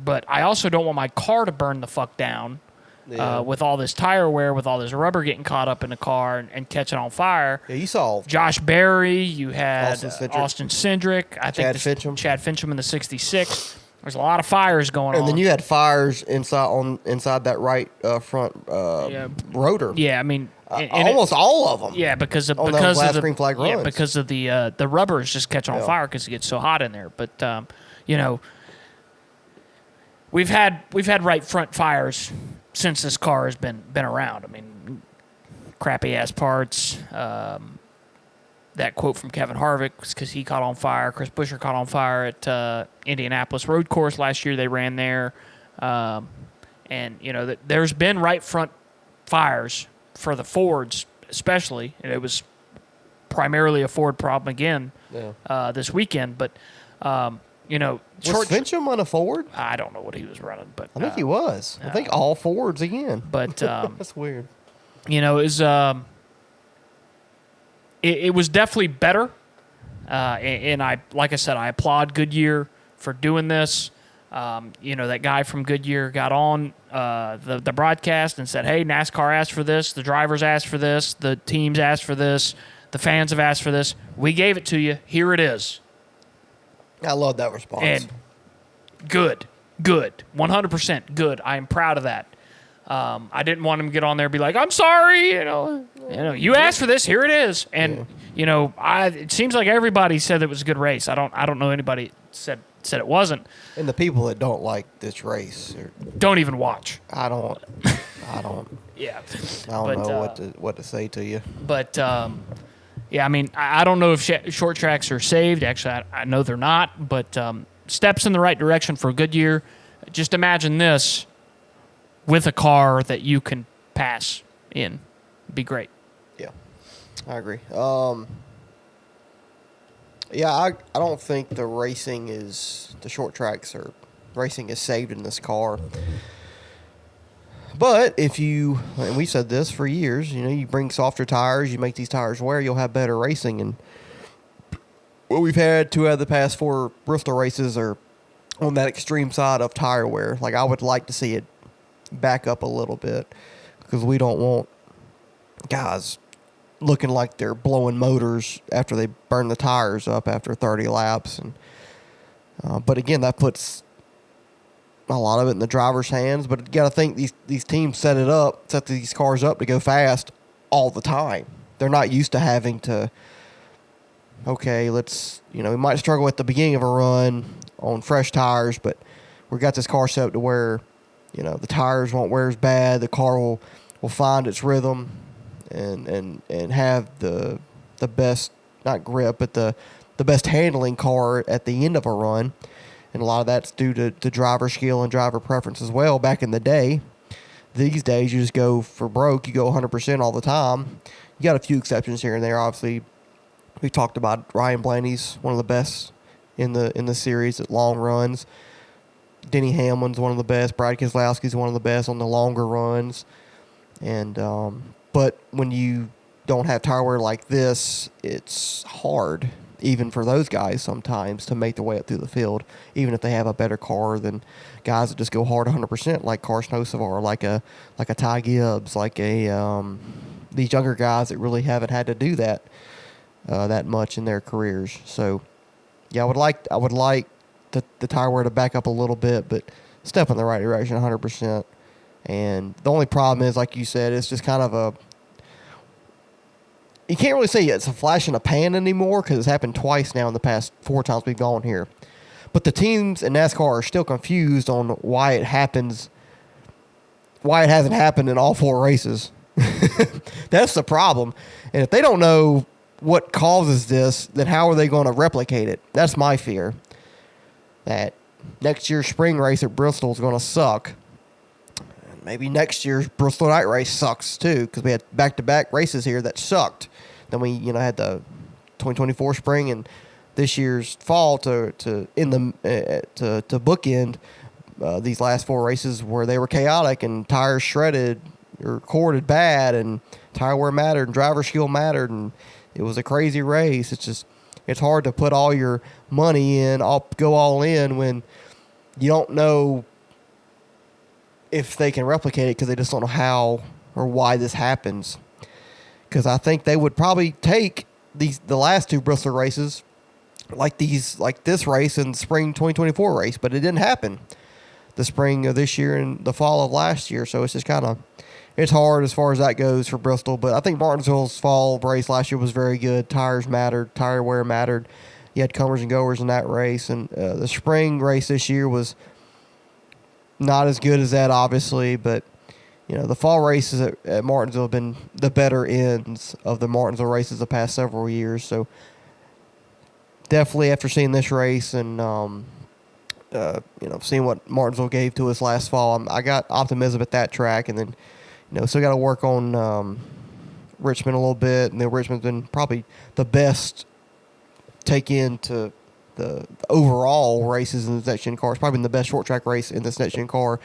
but I also don't want my car to burn the fuck down." Yeah. With all this tire wear, with all this rubber getting caught up in the car and catching on fire.
Yeah, you saw
Josh Berry. You had Austin Cindric. I think Chad Fincham in the 66. There's a lot of fires going on.
And then you had fires inside that right front rotor.
Yeah, I mean,
almost all of them.
Yeah, because of
green flag runs.
Yeah, because of the rubber is just catching on fire because it gets so hot in there. But we've had right front fires since this car has been around. I mean, crappy ass parts, that quote from Kevin Harvick because he caught on fire. Chris Buescher caught on fire at Indianapolis Road Course last year. They ran there. And, there's been right front fires for the Fords especially. And it was primarily a Ford problem again this weekend. But,
was Fincham on a Ford?
I don't know what he was running. But
I think he was. I think all Fords again.
But
that's weird.
It was definitely better. And like I said, I applaud Goodyear for doing this. That guy from Goodyear got on the broadcast and said, hey, NASCAR asked for this, the drivers asked for this, the teams asked for this, the fans have asked for this. We gave it to you. Here it is.
I love that response.
And good, 100% good. I am proud of that. I didn't want him to get on there and be like, I'm sorry, you asked for this, here it is. And, it seems like everybody said it was a good race. I don't know anybody said it wasn't.
And the people that don't like this race
don't even watch.
I don't.
Yeah.
I don't know what to say to you.
But I don't know if short tracks are saved. Actually, I know they're not. But steps in the right direction for Goodyear. Just imagine this with a car that you can pass in. It'd be great.
Yeah, I agree. I don't think the short tracks or racing is saved in this car. But if you, and we said this for years, you bring softer tires, you make these tires wear, you'll have better racing. And what we've had 2 out of the past 4 Bristol races are on that extreme side of tire wear. Like, I would like to see it back up a little bit because we don't want guys looking like they're blowing motors after they burn the tires up after 30 laps. And but again, that puts a lot of it in the driver's hands. But you got to think these teams set these cars up to go fast all the time. They're not used to having to, okay, we might struggle at the beginning of a run on fresh tires, but we got this car set up to where, the tires won't wear as bad. The car will find its rhythm and have the best, not grip, but the best handling car at the end of a run. And a lot of that's due to driver skill and driver preference as well. Back in the day, these days you just go for broke. You go 100% all the time. You got a few exceptions here and there. Obviously, we talked about Ryan Blaney's one of the best in the series at long runs. Denny Hamlin's one of the best. Brad Keselowski's one of the best on the longer runs. And but when you don't have tire wear like this, it's hard, even for those guys sometimes, to make their way up through the field, even if they have a better car than guys that just go hard 100%, like Carson Hocevar, like a Ty Gibbs, like these younger guys that really haven't had to do that much in their careers. So, yeah, I would like the tire wear to back up a little bit, but step in the right direction 100%. And the only problem is, like you said, it's just kind of you can't really say it's a flash in a pan anymore because it's happened twice now in the past 4 times we've gone here. But the teams in NASCAR are still confused on why it hasn't happened in all 4 races. That's the problem. And if they don't know what causes this, then how are they going to replicate it? That's my fear. That next year's spring race at Bristol is going to suck. And maybe next year's Bristol Night Race sucks too, because we had back-to-back races here that sucked. Then we, had the 2024 spring and this year's fall to bookend these last 4 races where they were chaotic and tires shredded or corded bad and tire wear mattered and driver skill mattered, and it was a crazy race. It's hard to put all your money in, go all in when you don't know if they can replicate it because they just don't know how or why this happens. Because I think they would probably take the last 2 Bristol races like this race and the spring 2024 race, but it didn't happen the spring of this year and the fall of last year. So it's just it's hard as far as that goes for Bristol. But I think Martinsville's fall race last year was very good. Tires mattered. Tire wear mattered. You had comers and goers in that race. And the spring race this year was not as good as that, obviously. But, the fall races at Martinsville have been the better ends of the Martinsville races the past several years. So definitely after seeing this race and seeing what Martinsville gave to us last fall, I got optimism at that track, and then still got to work on Richmond a little bit, and then Richmond's been probably the best take into the overall races in this next gen car. It's probably been the best short track race in this next gen car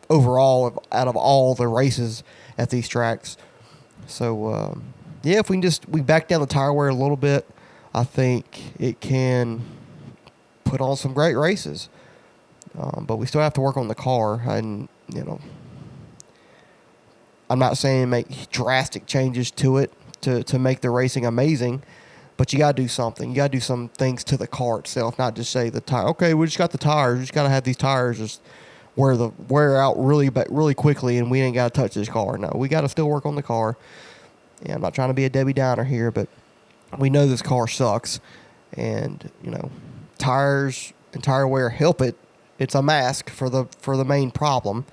overall out of all the races at these tracks. So if we back down the tire wear a little bit, I think it can put on some great races. But we still have to work on the car, and I'm not saying make drastic changes to it to make the racing amazing, but you got to do something. You got to do some things to the car itself, not just say the tire. Okay, we just got the tires. We just got to have these tires just wear out really quickly, and we ain't got to touch this car. No, we got to still work on the car. Yeah, I'm not trying to be a Debbie Downer here, but we know this car sucks, and tires and tire wear help it. It's a mask for the main problem.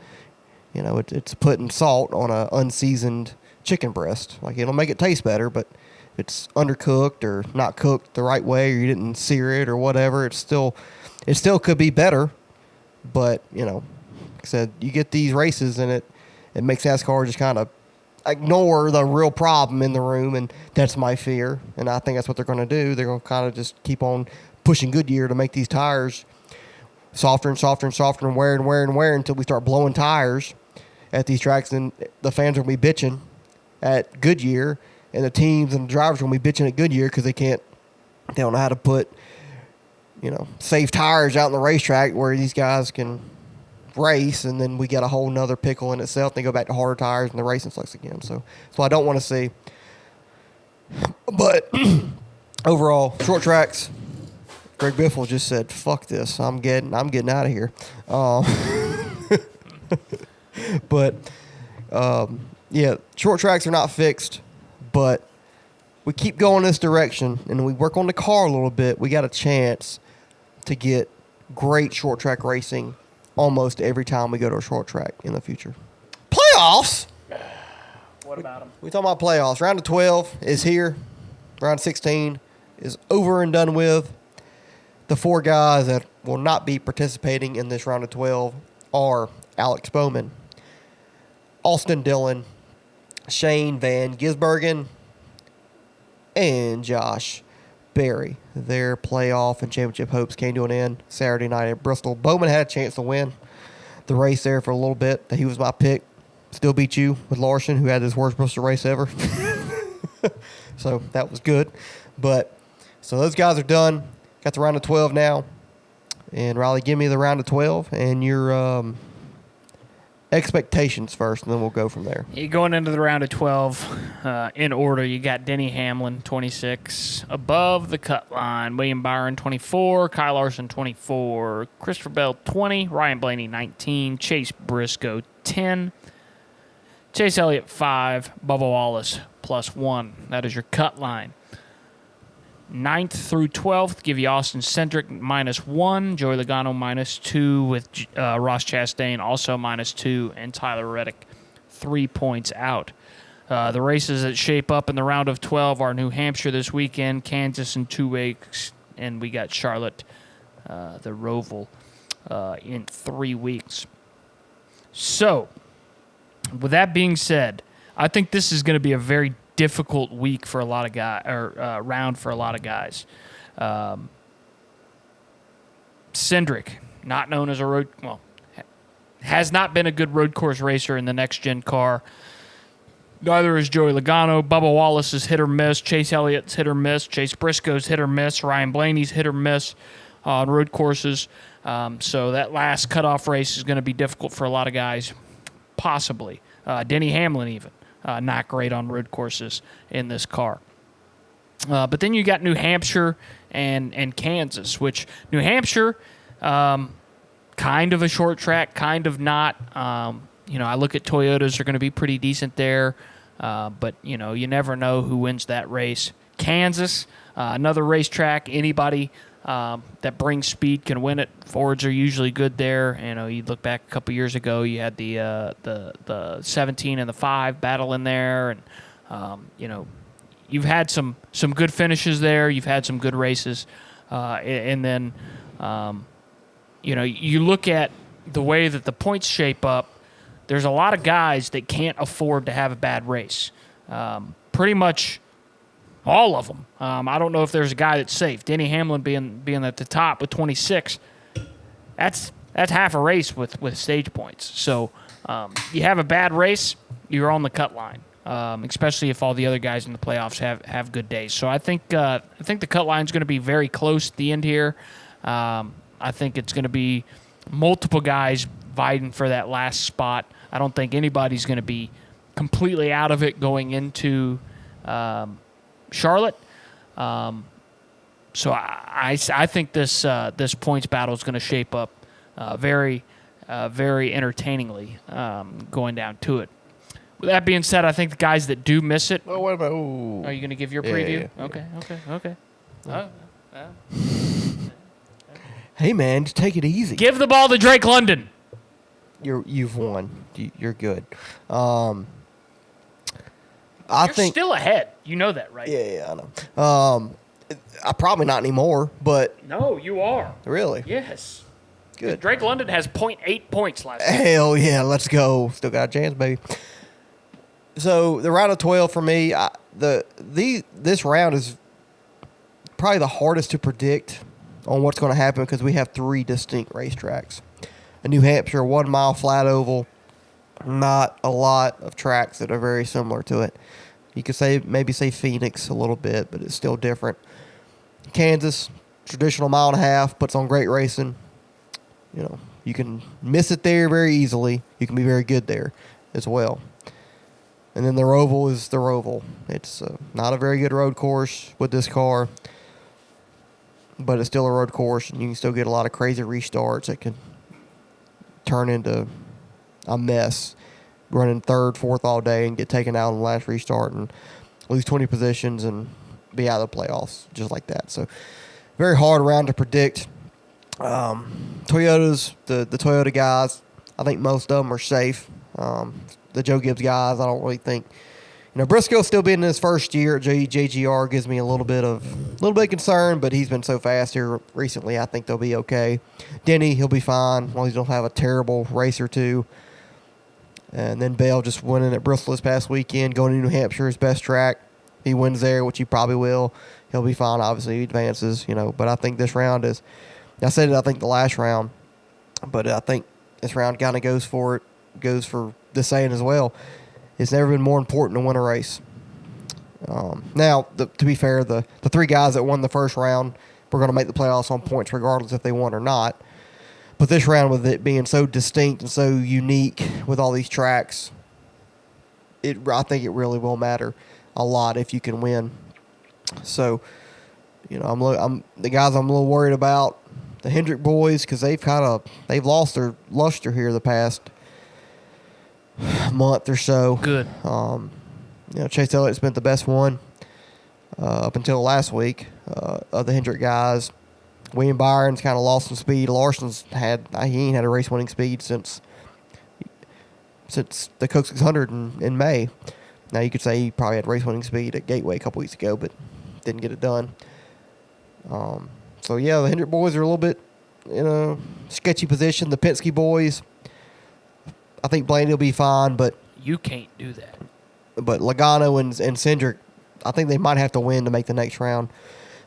It's putting salt on a unseasoned chicken breast. Like, it'll make it taste better, but if it's undercooked or not cooked the right way, or you didn't sear it or whatever, it still could be better. But like I said, you get these races and it makes NASCAR just kind of ignore the real problem in the room, and that's my fear. And I think that's what they're going to do. They're going to kind of just keep on pushing Goodyear to make these tires softer and softer and softer, and wear and wear and wear until we start blowing tires at these tracks. And the fans are going to be bitching at Goodyear, and the teams and the drivers are going to be bitching at Goodyear because they don't know how to put safe tires out in the racetrack where these guys can race, and then we get a whole nother pickle in itself. They go back to harder tires and the racing sucks again. So that's what I don't want to see. But overall, short tracks, Greg Biffle just said, "Fuck this! I'm getting out of here." But short tracks are not fixed, but we keep going this direction, and we work on the car a little bit. We got a chance to get great short track racing almost every time we go to a short track in the future. Playoffs.
What about them?
We talking about playoffs. Round of 12 is here. Round of 16 is over and done with. The 4 guys that will not be participating in this round of 12 are Alex Bowman, Austin Dillon, Shane Van Gisbergen, and Josh Berry. Their playoff and championship hopes came to an end Saturday night at Bristol. Bowman had a chance to win the race there for a little bit. He was my pick. Still beat you with Larson, who had his worst Bristol race ever. So that was good. So those guys are done. Got the round of 12 now. And Riley, give me the round of 12 and your expectations first, and then we'll go from there.
You're going into the round of 12 in order. You got Denny Hamlin, 26, above the cut line. William Byron, 24. Kyle Larson, 24. Christopher Bell, 20. Ryan Blaney, 19. Chase Briscoe, 10. Chase Elliott, 5. Bubba Wallace, +1. That is your cut line. 9th through 12th, give you Austin Cindric, -1. Joey Logano, -2, with Ross Chastain also -2, and Tyler Reddick, 3 points out. The races that shape up in the round of 12 are New Hampshire this weekend, Kansas in 2 weeks, and we got Charlotte, the Roval, in 3 weeks. So, with that being said, I think this is going to be a very difficult week for a lot of guys, or round for a lot of guys. Cindric, not known as has not been a good road course racer in the next gen car. Neither is Joey Logano. Bubba Wallace is hit or miss. Chase Elliott's hit or miss. Chase Briscoe's hit or miss. Ryan Blaney's hit or miss on road courses. So that last cutoff race is going to be difficult for a lot of guys, possibly. Denny Hamlin even. Not great on road courses in this car. But then you got New Hampshire and Kansas, which New Hampshire, kind of a short track, kind of not. I look at Toyotas are going to be pretty decent there, but, you never know who wins that race. Kansas, another racetrack, anybody that bring speed can win it. Fords are usually good there. You look back a couple years ago, you had the 17 and the 5 battle in there, and you've had some good finishes there. You've had some good races, and then you look at the way that the points shape up. There's a lot of guys that can't afford to have a bad race. Pretty much all of them. I don't know if there's a guy that's safe. Denny Hamlin being at the top with 26. That's half a race with stage points. So you have a bad race, you're on the cut line. Especially if all the other guys in the playoffs have good days. So I think the cut line is going to be very close at the end here. I think it's going to be multiple guys vying for that last spot. I don't think anybody's going to be completely out of it going into Charlotte. So I think this points battle is going to shape up very entertainingly going down to it. With that being said, I think the guys that do miss it.
Oh, wait a minute. Ooh.
Are you going to give your preview?
Yeah.
Okay.
Hey, man, just take it easy.
Give the ball to Drake London.
You've won. You're good.
You're still ahead. You know that, right?
Yeah, I know. I probably not anymore, but
No, you are.
really,
Yes.
good.
Drake London has 0.8 points last year.
Hell yeah, let's go. Still got a chance, baby. So the round of 12 for me, this round is probably the hardest to predict on what's going to happen because we have 3 distinct racetracks. A New Hampshire 1 mile flat oval, not a lot of tracks that are very similar to it. You could maybe say Phoenix a little bit, but it's still different. Kansas, traditional 1.5 miles, but it's on great racing. You can miss it there very easily. You can be very good there as well. And then the Roval is the Roval. It's not a very good road course with this car, but it's still a road course, and you can still get a lot of crazy restarts that can turn into a mess, running 3rd, 4th all day and get taken out on the last restart and lose 20 positions and be out of the playoffs just like that. So very hard round to predict. Toyotas, the Toyota guys, I think most of them are safe. The Joe Gibbs guys, I don't really think. Briscoe still being in his first year at JGR gives me a little bit of concern, but he's been so fast here recently. I think they'll be okay. Denny, he'll be fine as long as he don't have a terrible race or two. And then Bell just winning at Bristol this past weekend, going to New Hampshire, his best track. He wins there, which he probably will. He'll be fine. Obviously, he advances. But I think this round is. I said it. I think the last round, but I think this round kind of goes for it. Goes for the saying as well. It's never been more important to win a race. Now, to be fair, the 3 guys that won the first round were going to make the playoffs on points regardless if they won or not. But this round, with it being so distinct and so unique with all these tracks, I think it really will matter a lot if you can win. So, I'm the guys I'm a little worried about, the Hendrick boys, because they've lost their luster here the past month or so.
Good.
Chase Elliott's been the best one up until last week of the Hendrick guys. William Byron's kind of lost some speed. Larson's he ain't had a race-winning speed since the Coke 600 in May. Now, you could say he probably had race-winning speed at Gateway a couple weeks ago, but didn't get it done. So, yeah, the Hendrick boys are a little bit in a sketchy position. The Penske boys, I think Blaney will be fine, but
You can't do that.
But Logano and Cindric, I think they might have to win to make the next round.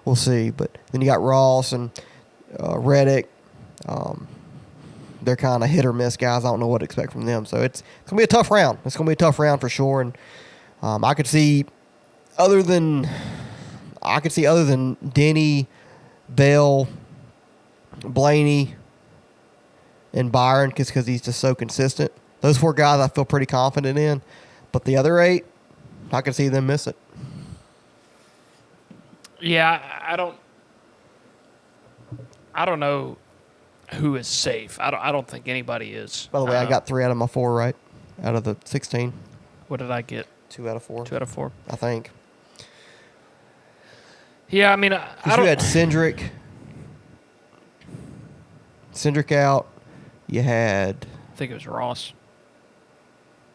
We'll see. But then you got Ross and Reddick. They're kind of hit or miss guys. I don't know what to expect from them. So it's going to be a tough round. It's going to be a tough round for sure. And I could see other than Denny, Bell, Blaney, and Byron, because he's just so consistent. Those 4 guys I feel pretty confident in. But the other 8, I can see them miss it.
Yeah, I don't know who is safe. I don't think anybody is.
By the way, I got 3 out of my 4 right, out of the 16.
What did I get?
2 out of 4.
2 out of 4.
I think.
Yeah, I mean, I
Because
don't.
you had Cindric, Cindric out. You had
I think it was Ross.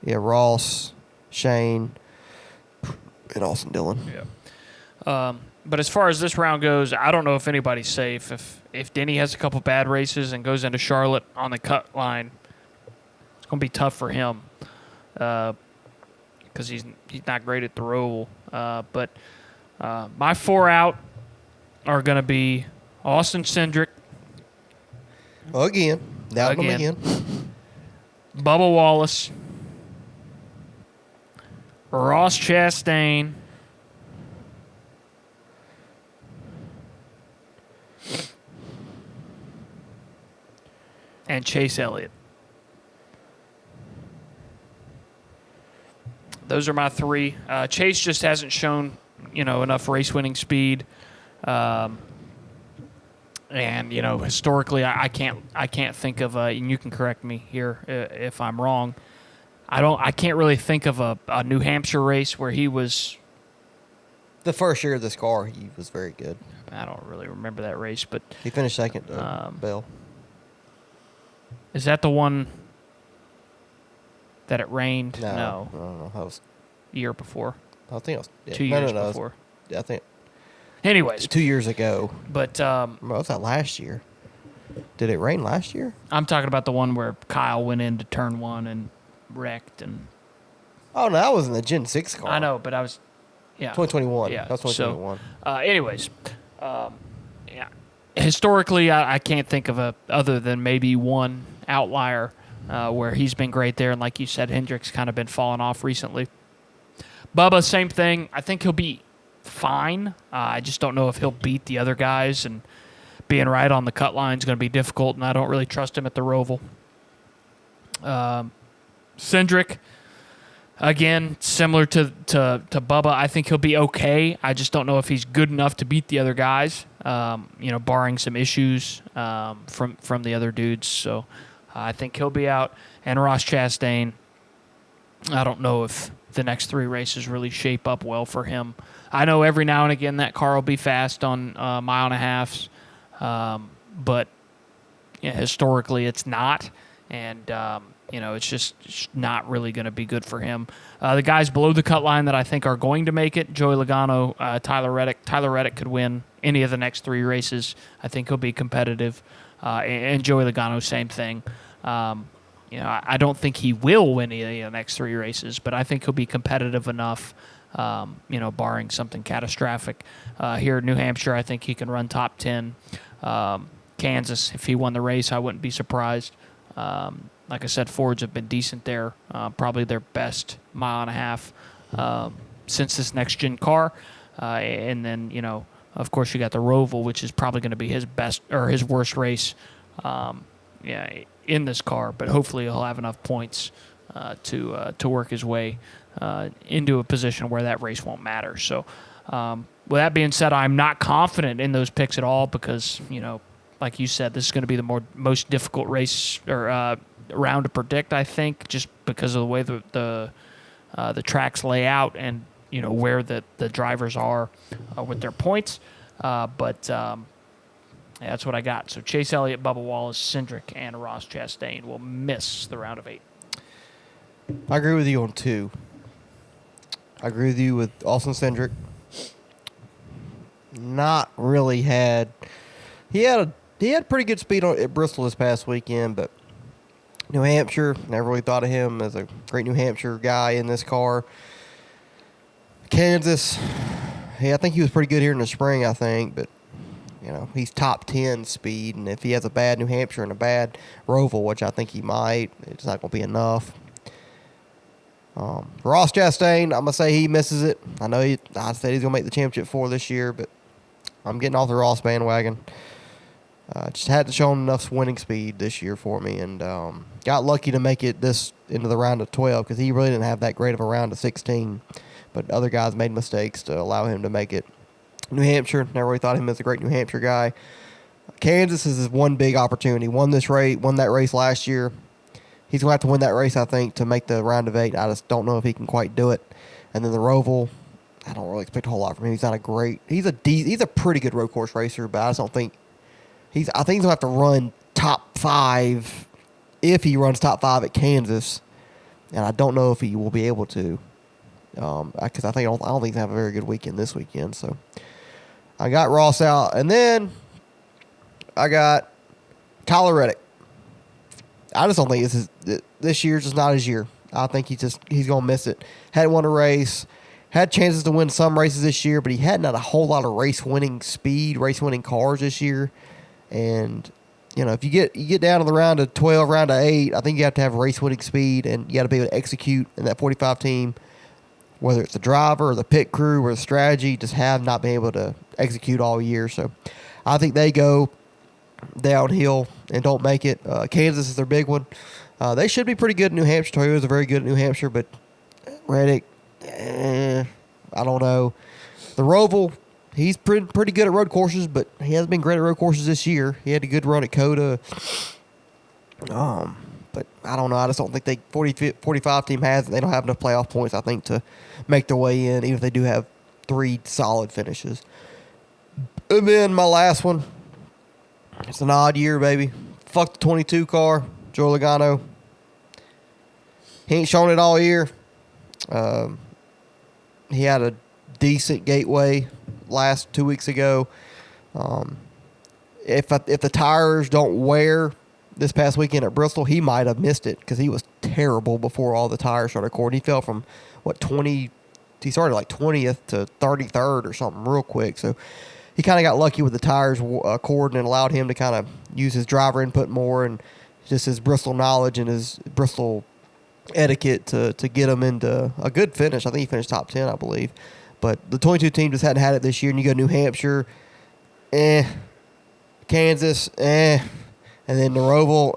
Ross, Shane, and Austin Dillon.
Yeah. But as far as this round goes, I don't know if anybody's safe. If Denny has a couple bad races and goes into Charlotte on the cut line, it's going to be tough for him because he's not great at the roll. But my 4 out are going to be Austin Cindric.
Again. Down him again.
Bubba Wallace. Ross Chastain. And Chase Elliott. Those are my 3. Chase just hasn't shown, enough race-winning speed. And historically, I can't think of and you can correct me here if I'm wrong. I can't really think of a New Hampshire race where he was.
The first year of this car, he was very good.
I don't really remember that race, but
he finished second to Bell.
Is that the one that it rained?
No. That was
year before.
I think it was
2 years before.
I think.
Anyways,
2 years ago.
But
what was that last year? Did it rain last year?
I'm talking about the one where Kyle went into turn 1 and wrecked and.
Oh no, that wasn't the Gen 6 car.
I know, but I was. Yeah.
2021.
Yeah.
That's 2021.
So, anyways, yeah. Historically, I can't think of other than maybe one outlier where he's been great there, and like you said, Hendrick's kind of been falling off recently. Bubba, same thing. I think he'll be fine. I just don't know if he'll beat the other guys, and being right on the cut line is going to be difficult, and I don't really trust him at the Roval. Cindric, again, similar to Bubba, I think he'll be okay. I just don't know if he's good enough to beat the other guys, barring some issues from the other dudes. So I think he'll be out. And Ross Chastain, I don't know if the next 3 races really shape up well for him. I know every now and again that car will be fast on mile and a halves, but historically it's not. And it's just not really going to be good for him. The guys below the cut line that I think are going to make it, Joey Logano, Tyler Reddick. Tyler Reddick could win any of the next 3 races. I think he'll be competitive. And Joey Logano, same thing. I don't think he will win any of the next 3 races, but I think he'll be competitive enough, barring something catastrophic. Here in New Hampshire, I think he can run top 10. Kansas, if he won the race, I wouldn't be surprised. Like I said, Fords have been decent there, probably their best mile and a half since this next-gen car. And then, of course, you got the Roval, which is probably going to be his best or his worst race in this car. But hopefully he'll have enough points to work his way into a position where that race won't matter. So with that being said, I'm not confident in those picks at all because, like you said, this is going to be the most difficult race or round to predict, I think, just because of the way the tracks lay out and where the drivers are with their points. But that's what I got. So Chase Elliott, Bubba Wallace, Cindric, and Ross Chastain will miss the round of 8.
I agree with you on 2. I agree with you with Austin Cindric. Not really had. He had pretty good speed at Bristol this past weekend, but New Hampshire, never really thought of him as a great New Hampshire guy in this car. Kansas, I think he was pretty good here in the spring, I think, but he's top 10 speed, and if he has a bad New Hampshire and a bad Roval, which I think he might, it's not going to be enough. Ross Chastain, I'm going to say he misses it. I said he's going to make the championship 4 this year, but I'm getting off the Ross bandwagon. Just hadn't shown enough winning speed this year for me, and got lucky to make it this into the round of 12 because he really didn't have that great of a round of 16. But other guys made mistakes to allow him to make it. New Hampshire, never really thought of him as a great New Hampshire guy. Kansas is his one big opportunity. Won that race last year. He's going to have to win that race, I think, to make the round of 8. I just don't know if he can quite do it. And then the Roval, I don't really expect a whole lot from him. He's not a great. He's a pretty good road course racer, but I just don't think I think he's going to have to run top 5 if he runs top 5 at Kansas, and I don't know if he will be able to, because I don't think he's gonna have a very good weekend this weekend. So I got Ross out, and then I got Tyler Reddick. I just don't think this year's just not his year. I think he's gonna miss it. Hadn't won a race. Had chances to win some races this year, but he hadn't had a whole lot of race-winning speed, race-winning cars this year. And, if you get down to the round of 12, round of 8, I think you have to have race-winning speed, and you got to be able to execute in that 45 team, whether it's the driver or the pit crew or the strategy, just have not been able to execute all year. So I think they go downhill and don't make it. Kansas is their big one. They should be pretty good in New Hampshire. Toyotas are very good in New Hampshire, but Reddick, I don't know. The Roval, he's pretty good at road courses, but he hasn't been great at road courses this year. He had a good run at Coda. But I don't know. I just don't think 45 team has it. They don't have enough playoff points, I think, to make their way in, even if they do have 3 solid finishes. And then my last one, it's an odd year, baby. Fuck the 22 car, Joe Logano. He ain't shown it all year. He had a decent gateway last 2 weeks ago. If the tires don't wear this past weekend at Bristol, he might have missed it because he was terrible before all the tires started cording. He fell from, 20, he started like 20th to 33rd or something real quick. So he kind of got lucky with the tires cording and allowed him to kind of use his driver input more and just his Bristol knowledge and his Bristol etiquette to get him into a good finish. I think he finished top 10, I believe. But the 22 team just hadn't had it this year. And you go New Hampshire, Kansas, and then the Roval,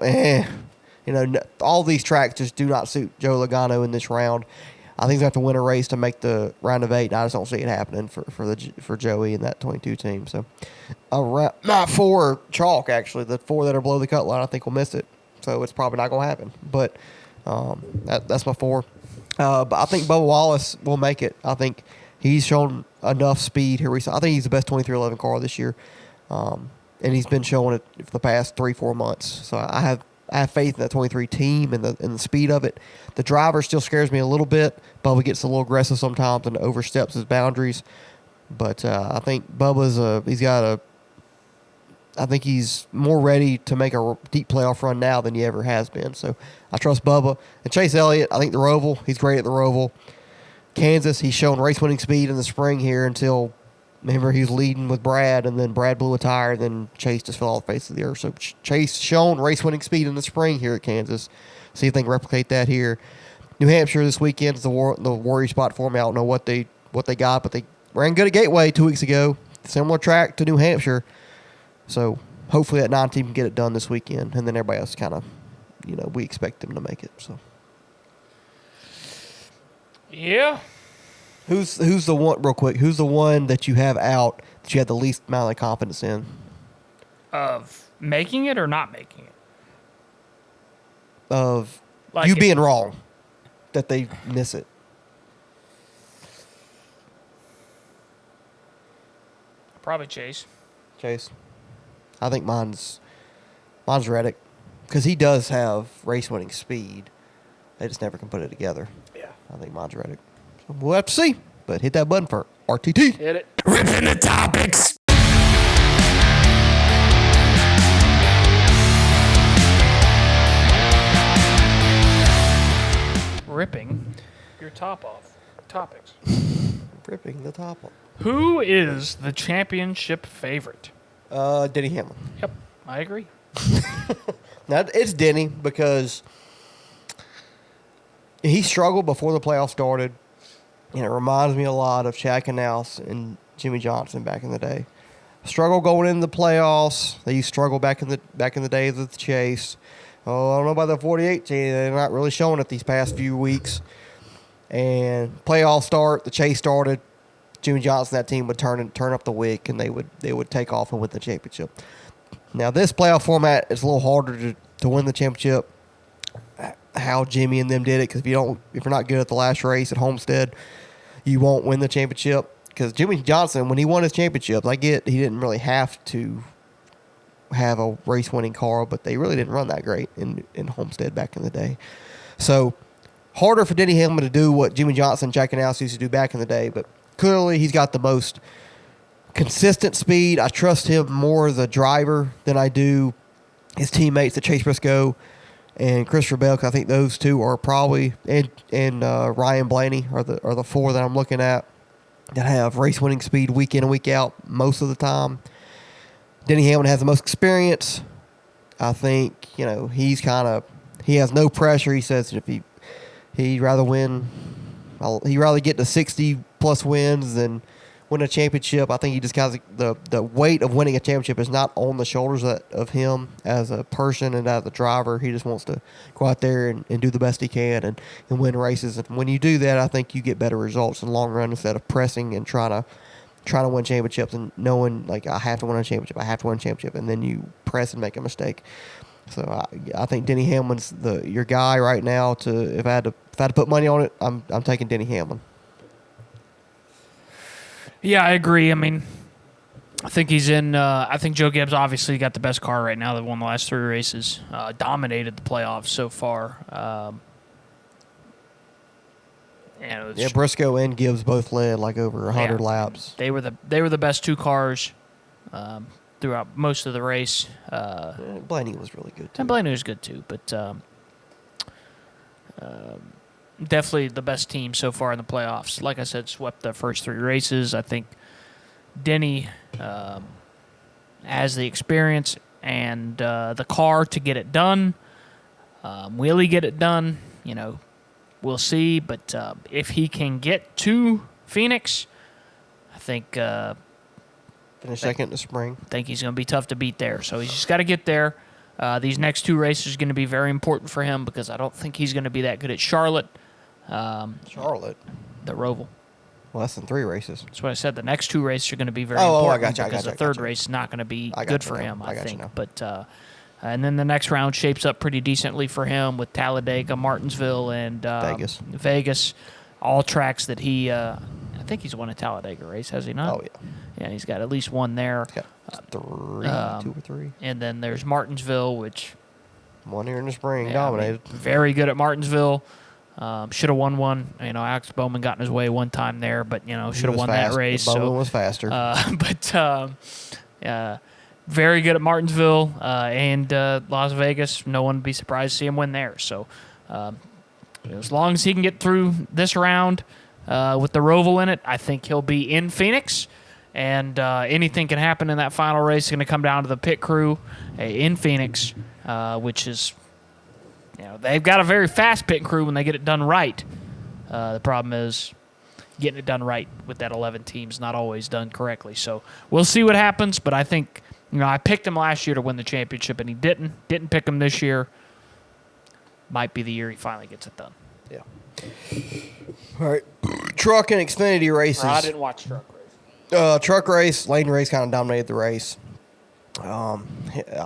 all these tracks just do not suit Joe Logano in this round. I think he's going to have to win a race to make the round of 8, and I just don't see it happening for Joey and that 22 team. So, not 4 chalk, actually. The 4 that are below the cut line, I think will miss it. So, it's probably not going to happen. But that's my 4. But I think Bubba Wallace will make it. I think he's shown enough speed here recently. I think he's the best 2311 car this year. And he's been showing it for the past 3-4 months. So I have faith in that 23 team and the speed of it. The driver still scares me a little bit. Bubba gets a little aggressive sometimes and oversteps his boundaries. But I think Bubba's I think he's more ready to make a deep playoff run now than he ever has been. So I trust Bubba. And Chase Elliott, I think the Roval, he's great at the Roval. Kansas, he's shown race-winning speed in the spring here until, remember, he was leading with Brad, and then Brad blew a tire, and then Chase just fell off the face of the earth. So Chase shown race-winning speed in the spring here at Kansas. See if they can replicate that here. New Hampshire this weekend is the worry spot for me. I don't know what they got, but they ran good at Gateway 2 weeks ago. Similar track to New Hampshire. So hopefully that 9 team can get it done this weekend, and then everybody else kind of, we expect them to make it. So
yeah.
Who's the one, real quick, who's the one that you have out that you have the least amount of confidence in?
Of making it or not making it?
Of like you being wrong, that they miss it.
Probably Chase.
I think mine's Reddick, because he does have race-winning speed. They just never can put it together.
Yeah.
I think mine's Reddick. So we'll have to see. But hit that button for RTT.
Hit it.
Ripping the topics.
Ripping your top off. Topics.
Ripping the top off.
Who is the championship favorite?
Denny Hamlin.
Yep, I agree.
Now, it's Denny because he struggled before the playoffs started. And it reminds me a lot of Chad Knaus and Jimmy Johnson back in the day. Struggle going into the playoffs. They used to struggle back in the days of the chase. Oh, I don't know about the 48 team. They're not really showing it these past few weeks. And playoff start, the chase started. Jimmy Johnson, that team would turn up the wick, and they would take off and win the championship. Now this playoff format is a little harder to win the championship. How Jimmy and them did it, because if you're not good at the last race at Homestead, you won't win the championship. Because Jimmy Johnson, when he won his championships, he didn't really have to have a race-winning car, but they really didn't run that great in Homestead back in the day. So harder for Denny Hamlin to do what Jimmy Johnson, Jack Canals used to do back in the day, but clearly he's got the most consistent speed. I trust him more as a driver than I do his teammates, Chase Briscoe and Christopher Bell, 'cause I think those two are probably, and Ryan Blaney are the four that I'm looking at that have race-winning speed week in and week out most of the time. Denny Hamlin has the most experience. I think, he has no pressure. He says if he'd rather win, he'd rather get to 60-plus wins than win a championship. I think he just has the weight of winning a championship is not on the shoulders of him as a person and as a driver. He just wants to go out there and do the best he can and win races. And when you do that, I think you get better results in the long run instead of pressing and trying to win championships and knowing, like, I have to win a championship, and then you press and make a mistake. So I think Denny Hamlin's your guy right now. If I had to put money on it, I'm taking Denny Hamlin.
Yeah, I agree. I mean, I think he's in. I think Joe Gibbs obviously got the best car right now. They won the last 3 races, dominated the playoffs so far.
Briscoe and Gibbs both led like over 100 laps.
They were the best 2 cars throughout most of the race.
Blaney was really good too.
And Blaney was good too, but definitely the best team so far in the playoffs. Like I said, swept the first 3 races. I think Denny has the experience and the car to get it done. Will he get it done? We'll see. But if he can get to Phoenix, I think
finish second in the spring.
I think he's going to be tough to beat there. So he's just got to get there. These next 2 races are going to be very important for him because I don't think he's going to be that good at Charlotte.
Charlotte?
The Roval.
Less than 3 races.
That's what I said. The next 2 races are going to be very important
I
because the third race is not going to be good for him, I think. But and then the next round shapes up pretty decently for him with Talladega, Martinsville, and Vegas. All tracks that he I think he's won a Talladega race, has he not?
Oh, yeah.
Yeah, he's got at least one there.
He's got 2 or 3.
And then there's Martinsville, which...
One here in the spring, dominated.
Very good at Martinsville. Should have won one. Alex Bowman got in his way one time there, but, should have won that race.
Bowman was faster.
Very good at Martinsville and Las Vegas. No one would be surprised to see him win there. So as long as he can get through this round with the Roval in it, I think he'll be in Phoenix. And anything can happen in that final race. It's going to come down to the pit crew in Phoenix, which is, they've got a very fast pit crew when they get it done right. The problem is getting it done right with that 11 teams not always done correctly. So we'll see what happens, but I think, I picked him last year to win the championship, and he didn't. Didn't pick him this year. Might be the year he finally gets it done.
Yeah. All right. Truck and Xfinity races.
I didn't watch truck race.
Truck race, Lane Riggs kind of dominated the race. I'll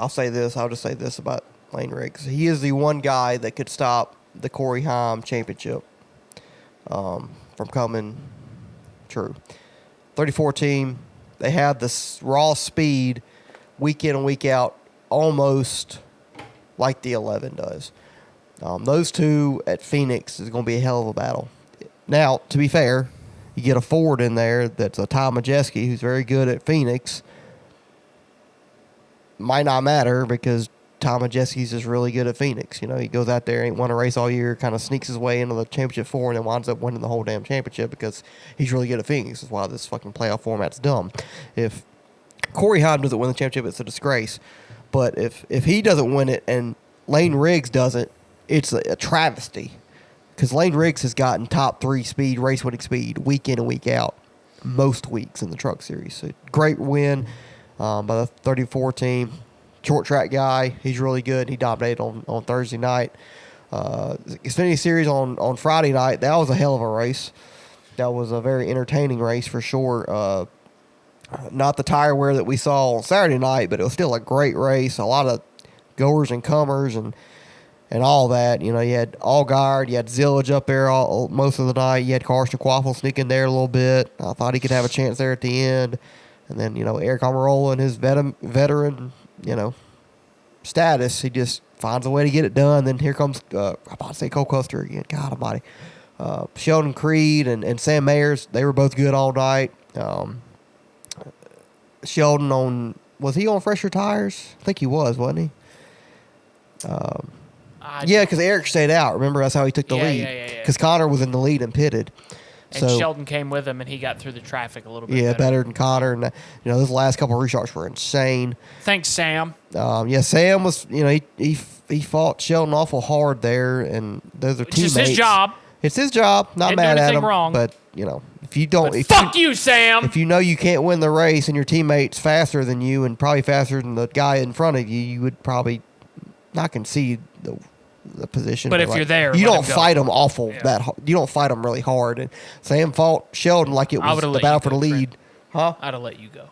just say this about Lane Riggs. He is the one guy that could stop the Corey Heim championship from coming true. 34 team. They had this raw speed week in and week out, almost like the 11 does. Those 2 at Phoenix is going to be a hell of a battle. Now, to be fair, you get a Ford in there that's a Ty Majeski who's very good at Phoenix. Might not matter because Ty Majeski's just really good at Phoenix. He goes out there, ain't won a race all year, kind of sneaks his way into the championship 4 and then winds up winning the whole damn championship because he's really good at Phoenix. That's why this fucking playoff format's dumb. If Corey Heim doesn't win the championship, it's a disgrace. But if he doesn't win it and Lane Riggs doesn't, it's a travesty. Because Lane Riggs has gotten top 3 speed, race-winning speed, week in and week out, most weeks in the Truck Series. So great win by the 34 team. Short track guy. He's really good. He dominated on Thursday night. Xfinity Series on Friday night, that was a hell of a race. That was a very entertaining race for sure. Not the tire wear that we saw on Saturday night, but it was still a great race. A lot of goers and comers and all that. You had Allgaier, you had Zillage up there most of the night. You had Carson Quaffle sneak in there a little bit. I thought he could have a chance there at the end. And then, Eric Almirola and his veteran status. He just finds a way to get it done. Then here comes, I'm about to say Cole Custer again. God almighty. Sheldon Creed and Sam Mayers, they were both good all night. Sheldon was he on fresher tires? I think he was, wasn't he? Yeah, because Eric stayed out. Remember, that's how he took the lead.
Yeah.
Because Connor was in the lead and pitted.
And Sheldon came with him, and he got through the traffic a little bit.
Yeah, better than Connor. And those last couple of restarts were insane.
Thanks, Sam.
Sam was. He fought Sheldon awful hard there, and those are teammates.
It's his job.
It's his job. Not
Didn't
mad
do
at
anything
him.
wrong.
But if you don't,
Fuck you, Sam.
If you know you can't win the race and your teammate's faster than you and probably faster than the guy in front of you, you would probably not concede the position.
But if you're there,
you
let
don't
him go.
fight them awful
Yeah.
you don't fight them really hard. And Sam fought Sheldon like it
I
was
would've
the
let
battle
you
for the
go,
lead.
Trent.
Huh?
I'd have let you go.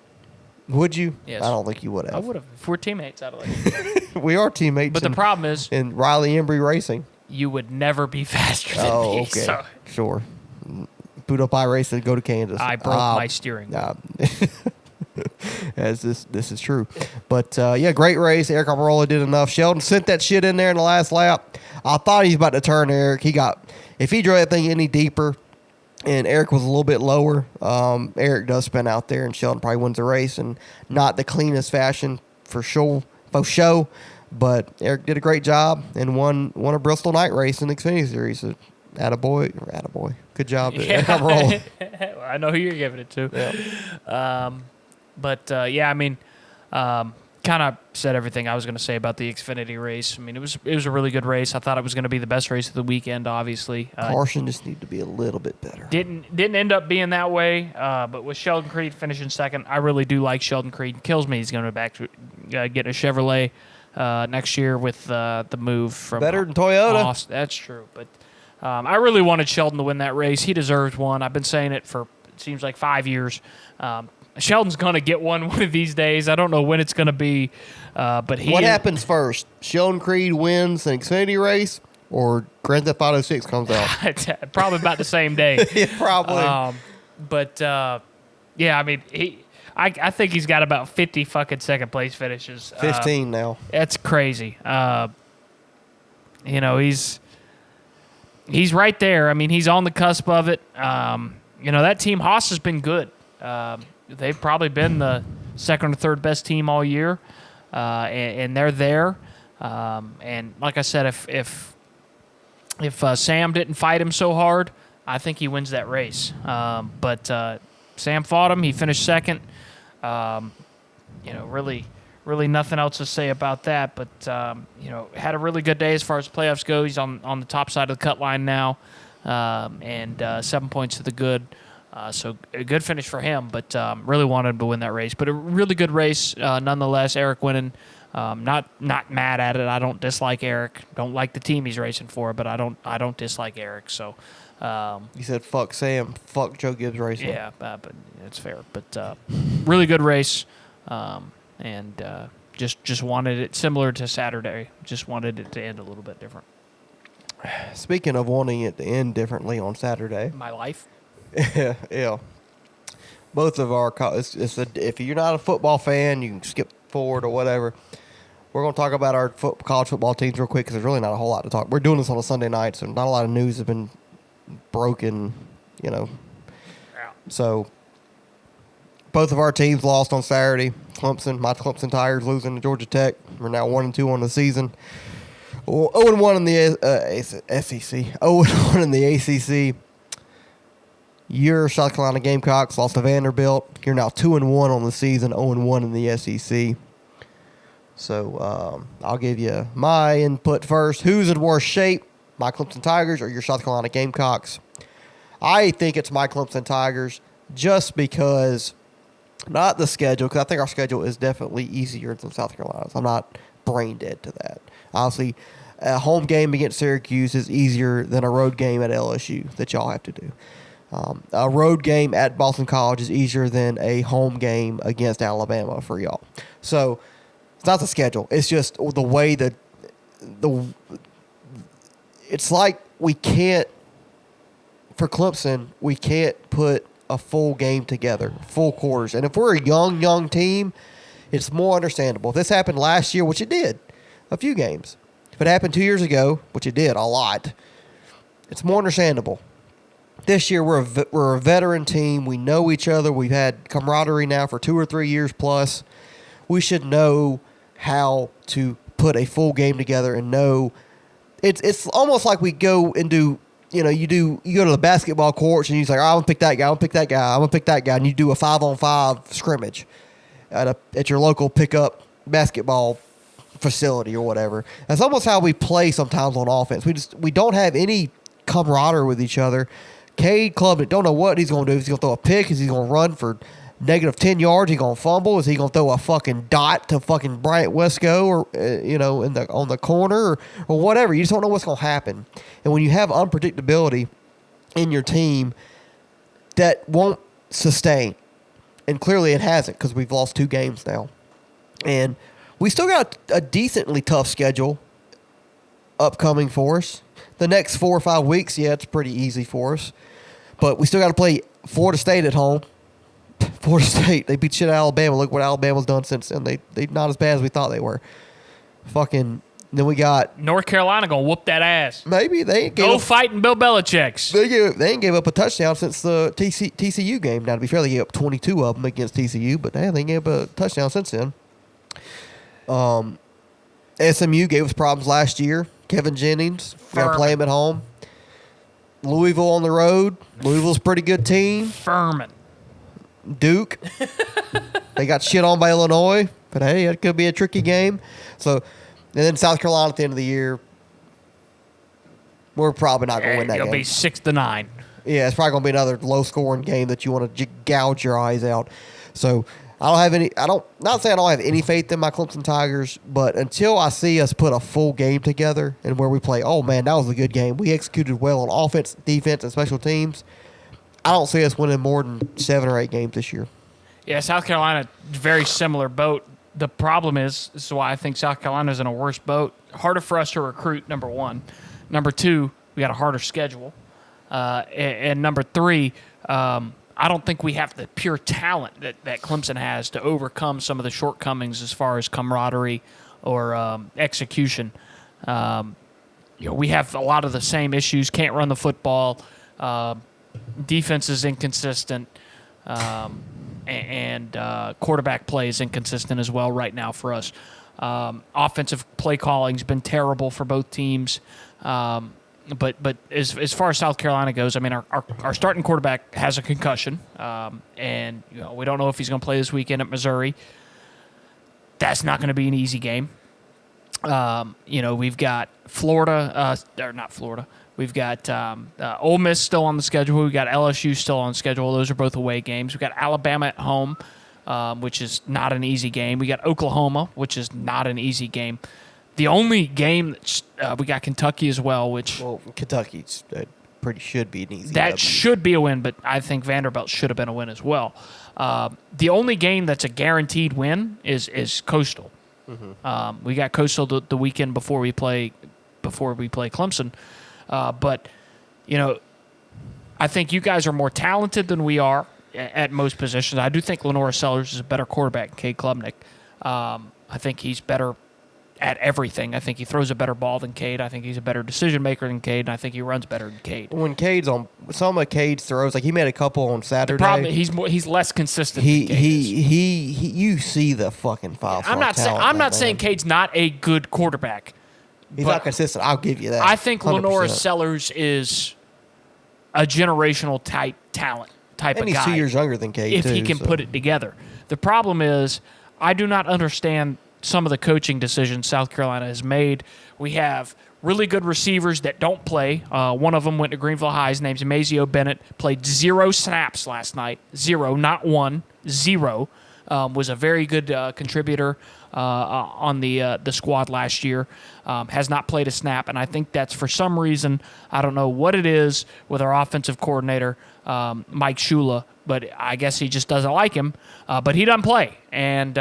Would you?
Yes.
I don't think you would have.
I would have. If we're teammates, I'd have let you go.
We are teammates.
But the problem is,
in Riley Embree Racing.
you would never be faster than me.
Okay.
So
Sure. Boot up iRace and go to Kansas.
I broke my steering wheel.
As this is true. But, great race. Eric Almirola did enough. Sheldon sent that shit in there in the last lap. I thought he was about to turn Eric. If he drove that thing any deeper and Eric was a little bit lower, Eric does spin out there and Sheldon probably wins the race, and not the cleanest fashion for sure. But Eric did a great job and won a Bristol Night Race in the Xfinity Series. So, attaboy. Good job. Eric Almirola.
I know who you're giving it to.
Yeah.
Kind of said everything I was going to say about the Xfinity race. I mean, it was a really good race. I thought it was going to be the best race of the weekend, obviously.
Caution just need to be a little bit better.
Didn't end up being that way, but with Sheldon Creed finishing second, I really do like Sheldon Creed. Kills me he's going to back to get a Chevrolet next year with the move from
Better than Toyota.
Austin. That's true, but I really wanted Sheldon to win that race. He deserved one. I've been saying it for it seems like 5 years. Sheldon's going to get one of these days. I don't know when it's going to be, but
What happens first? Sheldon Creed wins an Xfinity race, or Grand Theft Auto 6 comes out?
Probably about the same day.
Yeah, probably.
I mean, I think he's got about 50 fucking second place finishes.
15 now.
That's crazy. He's right there. I mean, he's on the cusp of it. That team Haas has been good. They've probably been the second or third best team all year, and they're there. And like I said, if Sam didn't fight him so hard, I think he wins that race. But Sam fought him. He finished second. Really nothing else to say about that. But had a really good day as far as playoffs go. He's on the top side of the cut line now, and 7 points to the good. So a good finish for him, but really wanted him to win that race. But a really good race nonetheless. Eric winning. Not mad at it. I don't dislike Eric. Don't like the team he's racing for, but I don't dislike Eric. So
You said fuck Sam, fuck Joe Gibbs Racing.
yeah, but it's fair. But really good race, and just wanted it similar to Saturday. Just wanted it to end a little bit different.
Speaking of wanting it to end differently on Saturday.
My life.
Yeah. Both of our if you're not a football fan, you can skip forward or whatever. We're going to talk about our college football teams real quick because there's really not a whole lot to talk. We're doing this on a Sunday night, so not a lot of news has been broken,
Yeah.
So both of our teams lost on Saturday. My Clemson Tigers losing to Georgia Tech. We're now 1-2 on the season. 0-1 in the SEC. 0-1 in the ACC. Your South Carolina Gamecocks lost to Vanderbilt. You're now 2-1 on the season, 0-1 in the SEC. So I'll give you my input first. Who's in worse shape, my Clemson Tigers or your South Carolina Gamecocks? I think it's my Clemson Tigers just because, not the schedule, because I think our schedule is definitely easier than South Carolina's. I'm not brain dead to that. Obviously, a home game against Syracuse is easier than a road game at LSU that y'all have to do. A road game at Boston College is easier than a home game against Alabama for y'all. So it's not the schedule. It's just the way that it's like we can't, for Clemson, we can't put a full game together, full quarters. And if we're a young team, It's more understandable. If this happened last year, which it did, a few games. If it happened 2 years ago, which it did a lot, it's more understandable. This year, we're a veteran team. We know each other. We've had camaraderie now for 2 or 3 years plus. We should know how to put a full game together and know. It's almost like we go and do, you go to the basketball courts and you're like, I'm going to pick that guy, I'm going to pick that guy, I'm going to pick that guy. And you do a 5-on-5 scrimmage at your local pickup basketball facility or whatever. That's almost how we play sometimes on offense. We don't have any camaraderie with each other. Cade Klubnik don't know what he's going to do. Is he going to throw a pick? Is he going to run for negative 10 yards? Is he going to fumble? Is he going to throw a fucking dot to fucking Bryant Wesco or on the corner or whatever? You just don't know what's going to happen. And when you have unpredictability in your team, that won't sustain. And clearly it hasn't because we've lost 2 games now. And we still got a decently tough schedule upcoming for us. The next 4 or 5 weeks, it's pretty easy for us. But we still got to play Florida State at home. Florida State, they beat shit out of Alabama. Look what Alabama's done since then. They not as bad as we thought they were. Then we got
North Carolina going to whoop that ass.
Maybe they ain't
Go fighting Bill Belichick's.
They ain't gave up a touchdown since the TCU game. Now, to be fair, they gave up 22 of them against TCU, but they gave up a touchdown since then. SMU gave us problems last year. Kevin Jennings, we got to play him at home. Louisville on the road. Louisville's a pretty good team.
Furman.
Duke. They got shit on by Illinois, but hey, it could be a tricky game. So, and then South Carolina at the end of the year, we're probably not going to win that game.
It'll be 6-9.
Yeah, it's probably going to be another low-scoring game that you want to gouge your eyes out. So, not saying I don't have any faith in my Clemson Tigers, but until I see us put a full game together and where we play, oh man, that was a good game. We executed well on offense, defense, and special teams. I don't see us winning more than 7 or 8 games this year.
Yeah, South Carolina, very similar boat. The problem is, this is why I think South Carolina's in a worse boat. Harder for us to recruit, number 1. Number 2, we got a harder schedule. And number 3, I don't think we have the pure talent that Clemson has to overcome some of the shortcomings as far as camaraderie or execution. We have a lot of the same issues. Can't run the football. Defense is inconsistent. And quarterback play is inconsistent as well right now for us. Offensive play calling's been terrible for both teams. But as far as South Carolina goes, I mean, our starting quarterback has a concussion, and we don't know if he's going to play this weekend at Missouri. That's not going to be an easy game. We've got Florida, or not Florida. We've got Ole Miss still on the schedule. We've got LSU still on the schedule. Those are both away games. We've got Alabama at home, which is not an easy game. We got Oklahoma, which is not an easy game. The only game we got Kentucky as well, which
Kentucky's should be an easy.
That
W.
should be a win, but I think Vanderbilt should have been a win as well. The only game that's a guaranteed win is Coastal. Mm-hmm. We got Coastal the weekend before we play Clemson, but I think you guys are more talented than we are at most positions. I do think Lenora Sellers is a better quarterback than Cade Klubnik. I think he's better at everything. I think he throws a better ball than Cade. I think he's a better decision maker than Cade, and I think he runs better than Cade.
When Cade's on some of Cade's throws, like he made a couple on Saturday.
The problem he's less consistent.
You see the fucking five.
I'm not saying Cade's not a good quarterback.
He's not consistent. I'll give you that.
I think
100%.
Lenora Sellers is a generational type talent type
and
of guy.
And he's 2 years younger than Cade,
if he can put it together. The problem is I do not understand some of the coaching decisions South Carolina has made. We have really good receivers that don't play. One of them went to Greenville High. His name's Mazio Bennett. Played 0 snaps last night. 0, not 1. 0. Was a very good contributor on the squad last year. Has not played a snap, and I think that's for some reason. I don't know what it is with our offensive coordinator, Mike Shula, but I guess he just doesn't like him. But he doesn't play, and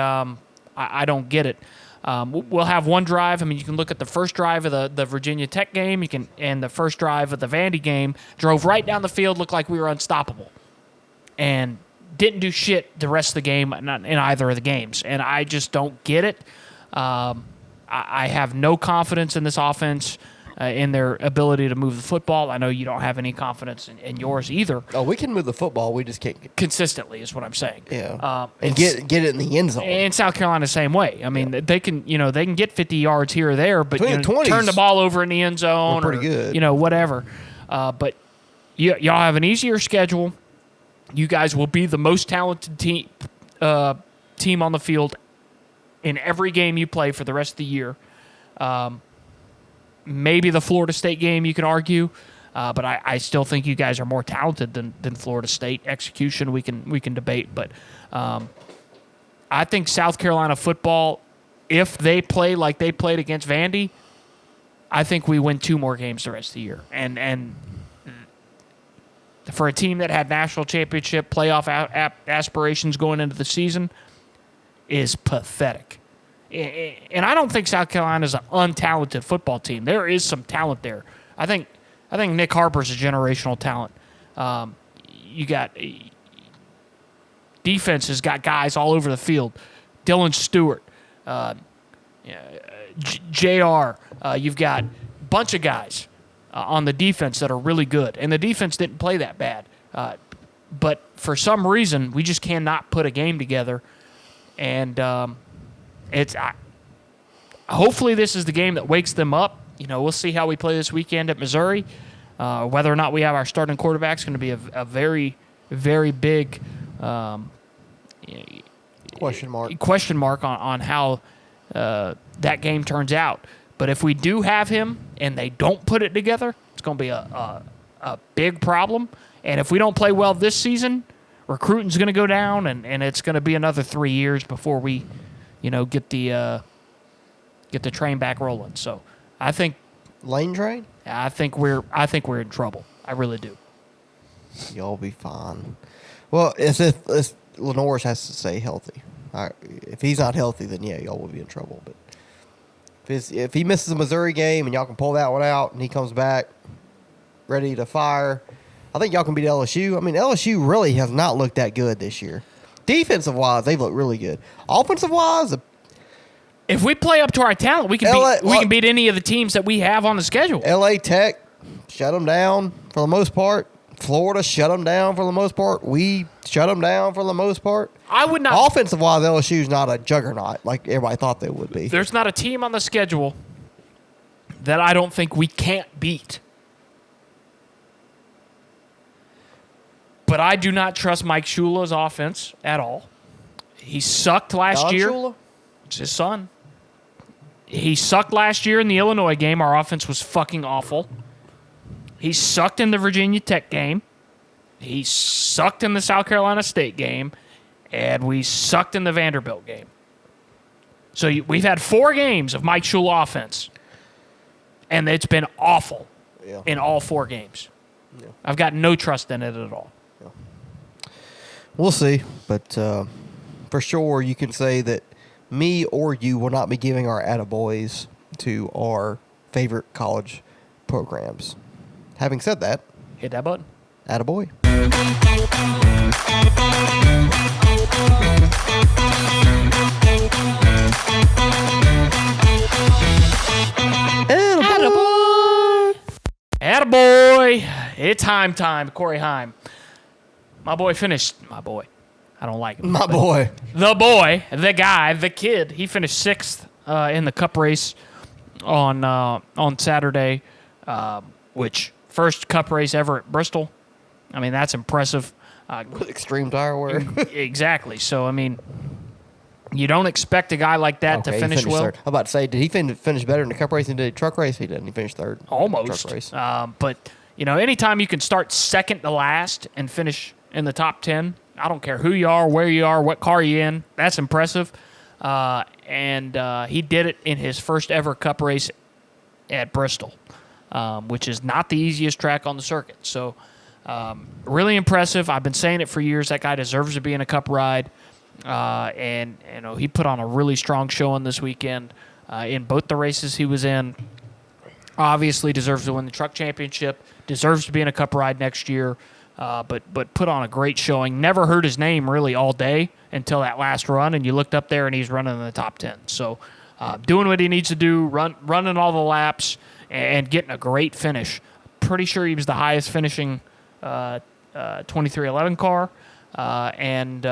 I don't get it. We'll have one drive. I mean, you can look at the first drive of the Virginia Tech game. And the first drive of the Vandy game. Drove right down the field, looked like we were unstoppable. And didn't do shit the rest of the game in either of the games, and I just don't get it. I have no confidence in this offense, in their ability to move the football. I know you don't have any confidence in yours either.
Oh, we can move the football. We just can't
Consistently is what I'm saying.
Yeah, and get it in the end zone.
And South Carolina the same way. I mean, they can get 50 yards here or there, but
Between the 20s,
turn the ball over in the end zone,
pretty good.
Whatever. But y'all have an easier schedule. You guys will be the most talented team on the field in every game you play for the rest of the year. Maybe the Florida State game you can argue, but I still think you guys are more talented than Florida State. Execution we can debate, but I think South Carolina football, if they play like they played against Vandy, I think we win 2 more games the rest of the year. And for a team that had national championship playoff aspirations going into the season, is pathetic. And I don't think South Carolina is an untalented football team. There is some talent there. I think Nick Harper's a generational talent. You got defense has got guys all over the field. Dylan Stewart, JR. You've got a bunch of guys on the defense that are really good, and the defense didn't play that bad. But for some reason, we just cannot put a game together, and hopefully this is the game that wakes them up. We'll see how we play this weekend at Missouri. Whether or not we have our starting quarterback is going to be a very, very big
Question
mark on how that game turns out. But if we do have him and they don't put it together, it's going to be a big problem. And if we don't play well this season, recruiting's going to go down, and it's going to be another 3 years before we get the train back rolling. So I think
lane train.
I think we're in trouble. I really do.
Y'all be fine. Well, if Lenore's has to stay healthy. If he's not healthy, then yeah, y'all will be in trouble. But if he misses a Missouri game and y'all can pull that one out, and he comes back ready to fire, I think y'all can beat LSU. I mean, LSU really has not looked that good this year. Defensive wise, they look really good. Offensive wise,
if we play up to our talent, we can beat any of the teams that we have on the schedule.
LA Tech shut them down for the most part. Florida shut them down for the most part. We shut them down for the most part.
I would not.
Offensive wise, LSU's not a juggernaut like everybody thought they would be.
There's not a team on the schedule that I don't think we can't beat. But I do not trust Mike Shula's offense at all. He sucked last year.
Shula?
It's his son. He sucked last year in the Illinois game. Our offense was fucking awful. He sucked in the Virginia Tech game. He sucked in the South Carolina State game. And we sucked in the Vanderbilt game. So we've had 4 games of Mike Shula offense. And it's been awful in all 4 games. Yeah. I've got no trust in it at all. Yeah.
We'll see. But for sure, you can say that me or you will not be giving our attaboys to our favorite college programs. Having said that,
hit that button.
Attaboy.
Attaboy. It's Heim time. Corey Heim. My boy finished. My boy. I don't like him.
My boy.
The boy. The guy. The kid. He finished 6th in the Cup race on Saturday, which first Cup race ever at Bristol. I mean, that's impressive.
Extreme tire wear.
Exactly. So, I mean, you don't expect a guy like that to finish well.
Third. I'm about to say, did he finish better in the Cup race than did the truck race? He didn't. He finished 3rd.
Almost.
Truck race.
But, anytime you can start second to last and finish in the top 10, I don't care who you are, where you are, what car you're in, that's impressive. And he did it in his first ever Cup race at Bristol, which is not the easiest track on the circuit. So, really impressive. I've been saying it for years. That guy deserves to be in a Cup ride. And he put on a really strong showing this weekend in both the races he was in. Obviously deserves to win the truck championship, deserves to be in a Cup ride next year. but put on a great showing. Never heard his name really all day until that last run, and you looked up there and he's running in the top 10. So doing what he needs to do, running all the laps, and getting a great finish. Pretty sure he was the highest finishing 2311 car, and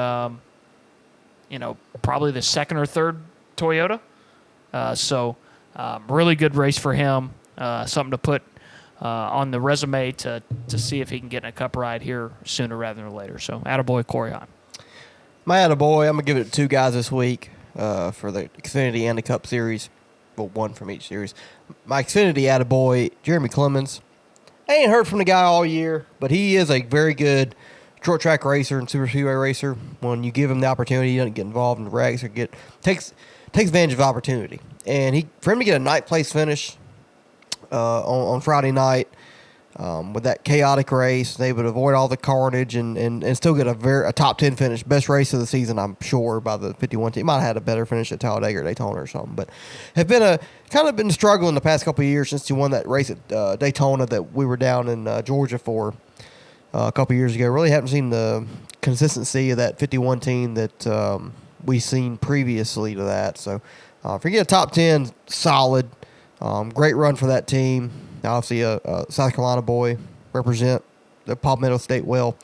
probably the second or third Toyota. So really good race for him. Something to put on the resume to see if he can get in a cup ride here sooner rather than later. So attaboy, Corey Heim.
My attaboy, I'm going to give it to two guys this week for the Xfinity and the Cup Series. Well, one from each series. My Xfinity attaboy, Jeremy Clemens. I ain't heard from the guy all year, but he is a very good short track racer and super speedway racer. When you give him the opportunity, he doesn't get involved in wrecks or takes advantage of opportunity. And for him to get a ninth place finish on Friday night with that chaotic race, they would avoid all the carnage and still get a top 10 finish. Best race of the season, I'm sure, by the 51 team. Might have had a better finish at Talladega or Daytona or something, but have been struggling the past couple of years since he won that race at Daytona that we were down in Georgia for a couple of years ago. Really haven't seen the consistency of that 51 team that we've seen previously to that. So if you get a top 10, solid. Great run for that team. Obviously, a South Carolina boy, represent the Palmetto State well.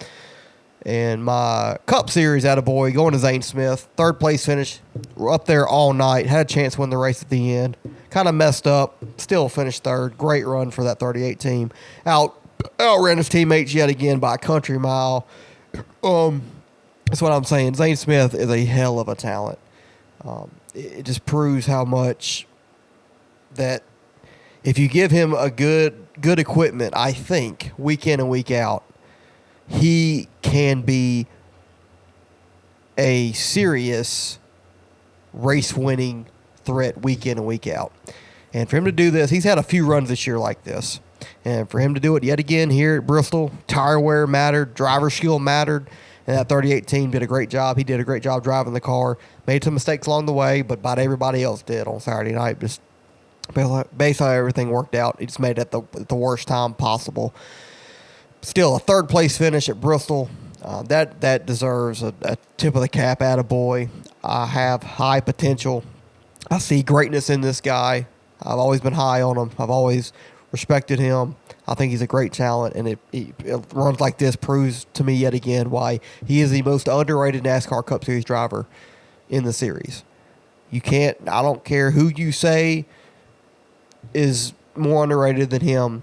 And my Cup Series attaboy, going to Zane Smith. Third place finish. We're up there all night. Had a chance to win the race at the end. Kind of messed up. Still finished third. Great run for that 38 team. Outran his teammates yet again by a country mile. That's what I'm saying. Zane Smith is a hell of a talent. It just proves how much that if you give him a good equipment, I think, week in and week out, he can be a serious race-winning threat week in and week out. And for him to do this, he's had a few runs this year like this. And for him to do it yet again here at Bristol, tire wear mattered, driver skill mattered, and that 38 team did a great job. He did a great job driving the car. Made some mistakes along the way, but about everybody else did on Saturday night. Just based on how everything worked out, he just made it at the worst time possible. Still, a third place finish at Bristol. That deserves a tip of the cap attaboy. I have high potential. I see greatness in this guy. I've always been high on him. I've always respected him. I think he's a great talent, and it runs like this proves to me yet again why he is the most underrated NASCAR Cup Series driver in the series. I don't care who you say is more underrated than him.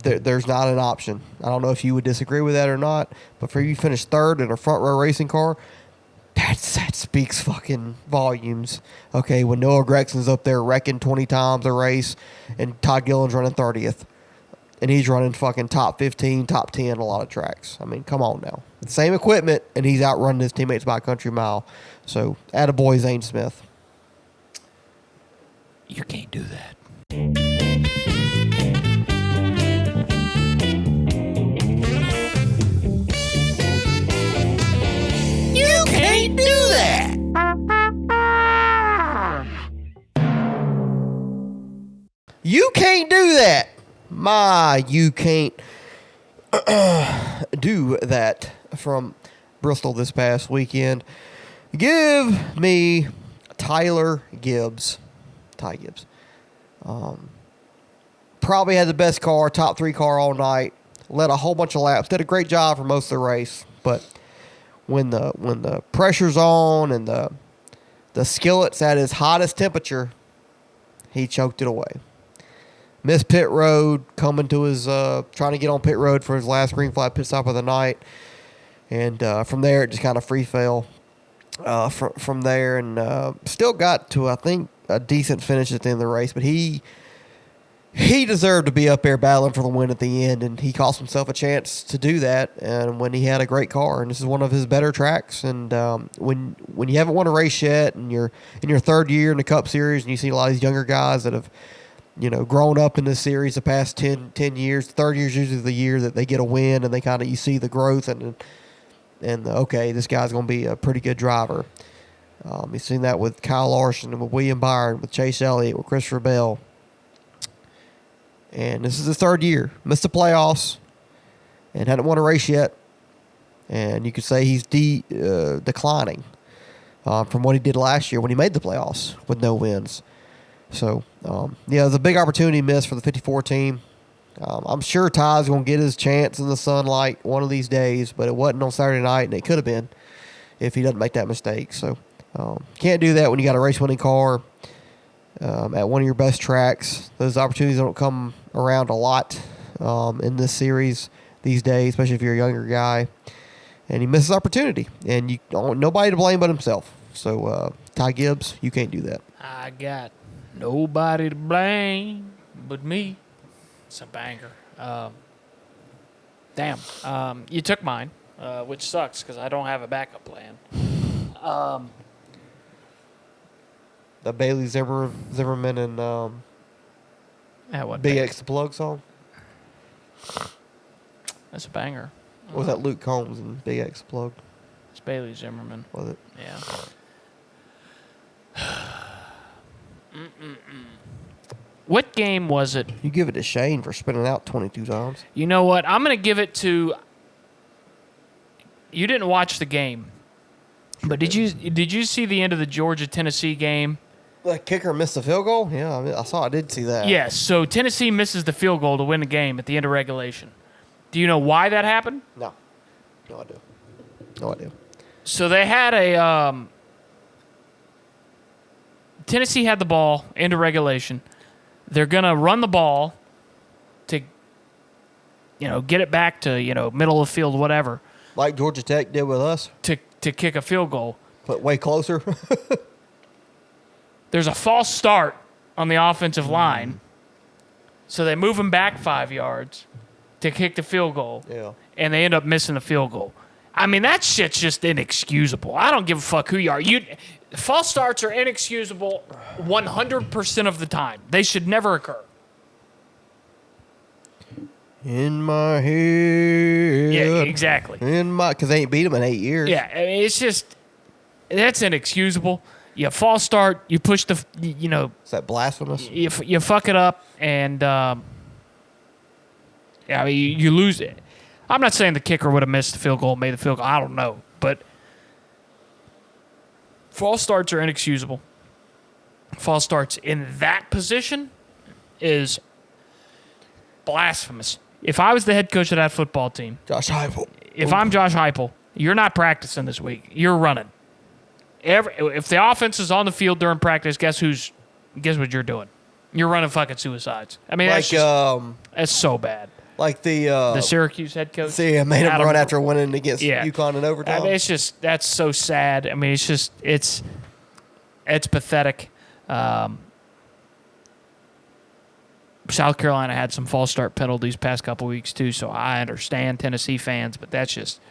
There's not an option. I don't know if you would disagree with that or not, but for you to finish third in a front row racing car, that speaks fucking volumes. Okay, when Noah Gregson's up there wrecking 20 times a race and Todd Gilliland's running 30th, and he's running fucking top 15, top 10 a lot of tracks. I mean, come on now. Same equipment, and he's outrunning his teammates by a country mile. So, attaboy Zane Smith.
You can't do that. You can't do that.
You can't do that. You can't do that from Bristol this past weekend. Give me Ty Gibbs. Probably had the best car, top 3 car all night. Led a whole bunch of laps. Did a great job for most of the race. But when the pressure's on and the skillet's at its hottest temperature, he choked it away. Missed pit road, coming to his trying to get on pit road for his last green flag pit stop of the night. And from there, it just kind of free fell from there. And still got to, I think, a decent finish at the end of the race. But he deserved to be up there battling for the win at the end. And he cost himself a chance to do that. And when he had a great car. And this is one of his better tracks. And when you haven't won a race yet and you're in your third year in the Cup Series and you see a lot of these younger guys that have grown up in this series the past 10 years. Third year is usually the year that they get a win, and you see the growth, and okay, this guy's going to be a pretty good driver. You've seen that with Kyle Larson and with William Byron, with Chase Elliott, with Christopher Bell. And this is his third year. Missed the playoffs and hadn't won a race yet. And you could say he's declining from what he did last year when he made the playoffs with no wins. So, yeah, it was a big opportunity missed for the 54 team. I'm sure Ty's going to get his chance in the sunlight one of these days, but it wasn't on Saturday night, and it could have been if he doesn't make that mistake. So, can't do that when you got a race-winning car at one of your best tracks. Those opportunities don't come around a lot in this series these days, especially if you're a younger guy. And he misses opportunity, and you don't nobody to blame but himself. So, Ty Gibbs, you can't do that.
I got nobody to blame but me. It's a banger. Damn. You took mine, which sucks because I don't have a backup plan.
The Bailey Zimmerman and
What
Big
band?
X the Plug song.
That's a banger.
Or was that Luke Combs and Big X the Plug?
It's Bailey Zimmerman.
Was it?
Yeah. What game was it?
You give it to Shane for spinning out 22 times.
You know what? I'm going to give it to... You didn't watch the game.
Sure
But did you see the end of the Georgia-Tennessee game?
The kicker missed the field goal? Yeah, I did see that.
Yes. So Tennessee misses the field goal to win the game at the end of regulation. Do you know why that happened?
No. No idea. No idea.
So they had a... Tennessee had the ball into regulation. They're going to run the ball to, get it back to, middle of the field, whatever,
Like Georgia Tech did with us,
to kick a field goal.
but way closer.
There's a false start on the offensive line, so they move him back 5 yards to kick the field goal,
Yeah.
and they end up missing the field goal. I mean, that shit's just inexcusable. I don't give a fuck who you are. False starts are inexcusable 100% of the time. They should never occur.
In my head.
Yeah, exactly.
Because they ain't beat them in 8 years.
Yeah, I mean, it's just, that's inexcusable. You false start, you push the,
Is that blasphemous?
you fuck it up, and I mean, you lose it. I'm not saying the kicker would have missed the field goal, made the field goal. I don't know, but false starts are inexcusable. False starts in that position is blasphemous. If I was the head coach of that football team,
Josh Heupel.
if I'm Josh Heupel, you're not practicing this week. You're running. If the offense is on the field during practice, guess what you're doing? You're running fucking suicides. I mean, that's so bad.
Like the
Syracuse head coach.
See, I made him run after winning against UConn in overtime.
I mean, that's so sad. I mean, it's pathetic. South Carolina had some false start penalties past couple weeks too, so I understand Tennessee fans, but that's just,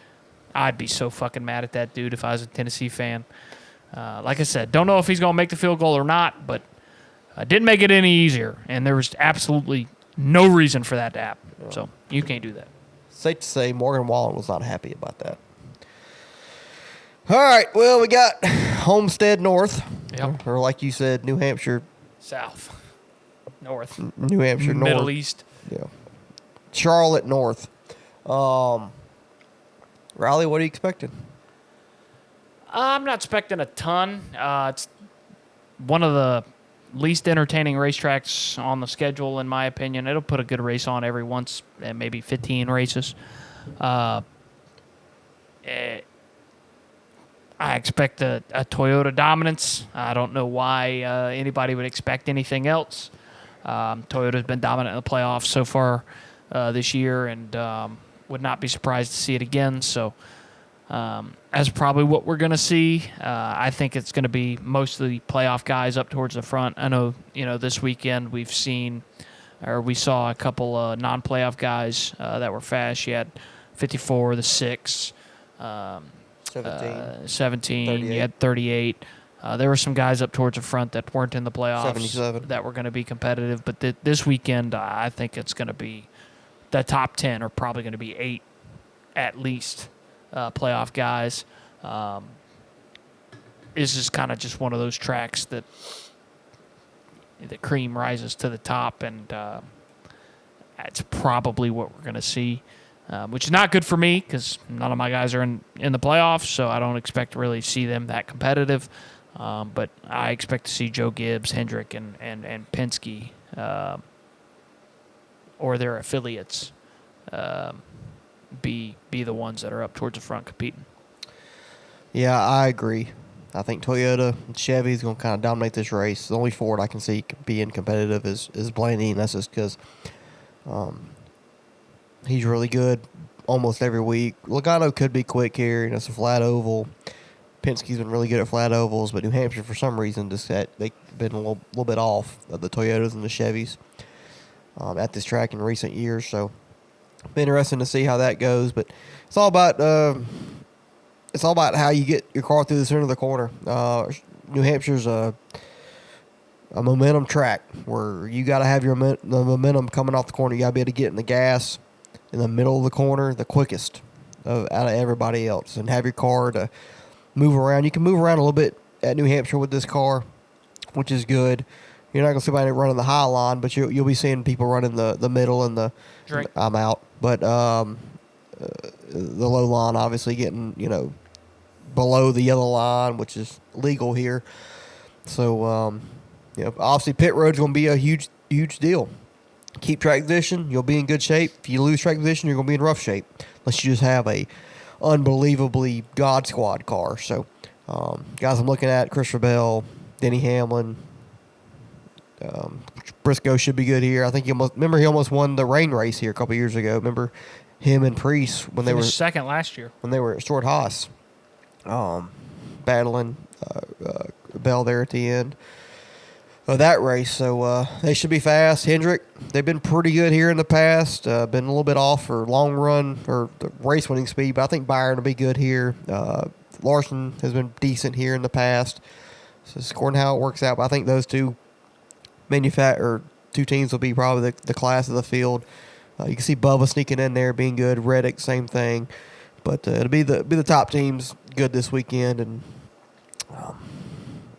I'd be so fucking mad at that dude if I was a Tennessee fan. Like I said, don't know if he's going to make the field goal or not, but didn't make it any easier, and there was absolutely no reason for that to happen. So you can't do that.
Safe to say Morgan Wallen was not happy about that. All right, well, we got Homestead North.
Yep.
Or like you said, New Hampshire.
South. North.
New Hampshire North.
Middle East.
Yeah. Charlotte North. Riley, what are you expecting?
I'm not expecting a ton. It's one of the least entertaining racetracks on the schedule, in my opinion. It'll put a good race on every once, maybe 15 races. I expect a Toyota dominance. I don't know why anybody would expect anything else. Toyota's been dominant in the playoffs so far this year, and would not be surprised to see it again. So that's probably what we're going to see. I think it's going to be mostly playoff guys up towards the front. I know, this weekend we saw a couple non-playoff guys that were fast. You had 54, the 6, 17, you had 38. There were some guys up towards the front that weren't in the playoffs
77.
that were going to be competitive. But this weekend, I think it's going to be the top 10 are probably going to be 8 at least playoff guys. This is kind of just one of those tracks that the cream rises to the top, and that's probably what we're going to see. which is not good for me because none of my guys are in the playoffs, so I don't expect to really see them that competitive. But I expect to see Joe Gibbs, Hendrick, and Penske or their affiliates be the ones that are up towards the front competing.
Yeah, I agree. I think Toyota and Chevy is going to kind of dominate this race. The only Ford I can see being competitive is Blaney, and that's just because he's really good almost every week. Logano could be quick here, and it's a flat oval. Penske's been really good at flat ovals, but New Hampshire, for some reason, just they've been a little bit off of the Toyotas and the Chevys at this track in recent years. So, be interesting to see how that goes. But it's all about how you get your car through the center of the corner. New Hampshire's a momentum track where you got to have the momentum coming off the corner. You got to be able to get in the gas in the middle of the corner the quickest out of everybody else, and have your car to move around. You can move around a little bit at New Hampshire with this car, which is good. You're not going to see anybody running the high line, but you'll be seeing people running the middle and the
Drink.
I'm out. But the low line obviously getting, below the yellow line, which is legal here. So, obviously pit road's going to be a huge, huge deal. Keep track position, you'll be in good shape. If you lose track position, you're going to be in rough shape, unless you just have a unbelievably God Squad car. So, guys I'm looking at, Christopher Bell, Denny Hamlin, Briscoe should be good here. I think he almost won the rain race here a couple years ago. Remember him and Priest when they were
second last year
when they were at Stuart Haas, battling Bell there at the end of that race. So they should be fast. Hendrick, they've been pretty good here in the past. Been a little bit off for long run or the race winning speed, but I think Byron will be good here. Larson has been decent here in the past. So it's according to how it works out. But I think those two teams will be probably the class of the field. You can see Bubba sneaking in there, being good. Reddick, same thing. But it'll be the top teams good this weekend, and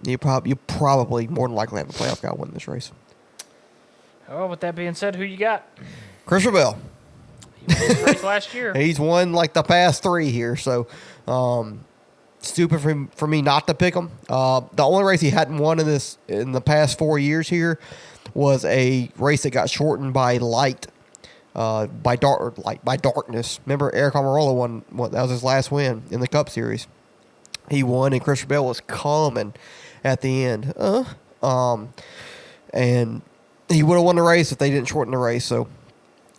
you probably more than likely have a playoff guy win this race.
Oh, with that being said, who you got?
Christopher Bell.
He won the race last year.
He's won like the past three here, so stupid for me not to pick him. The only race he hadn't won in the past 4 years here was a race that got shortened by light, by darkness. Remember, Eric Almirola won. That was his last win in the Cup Series. He won, and Christopher Bell was coming at the end. And he would have won the race if they didn't shorten the race. So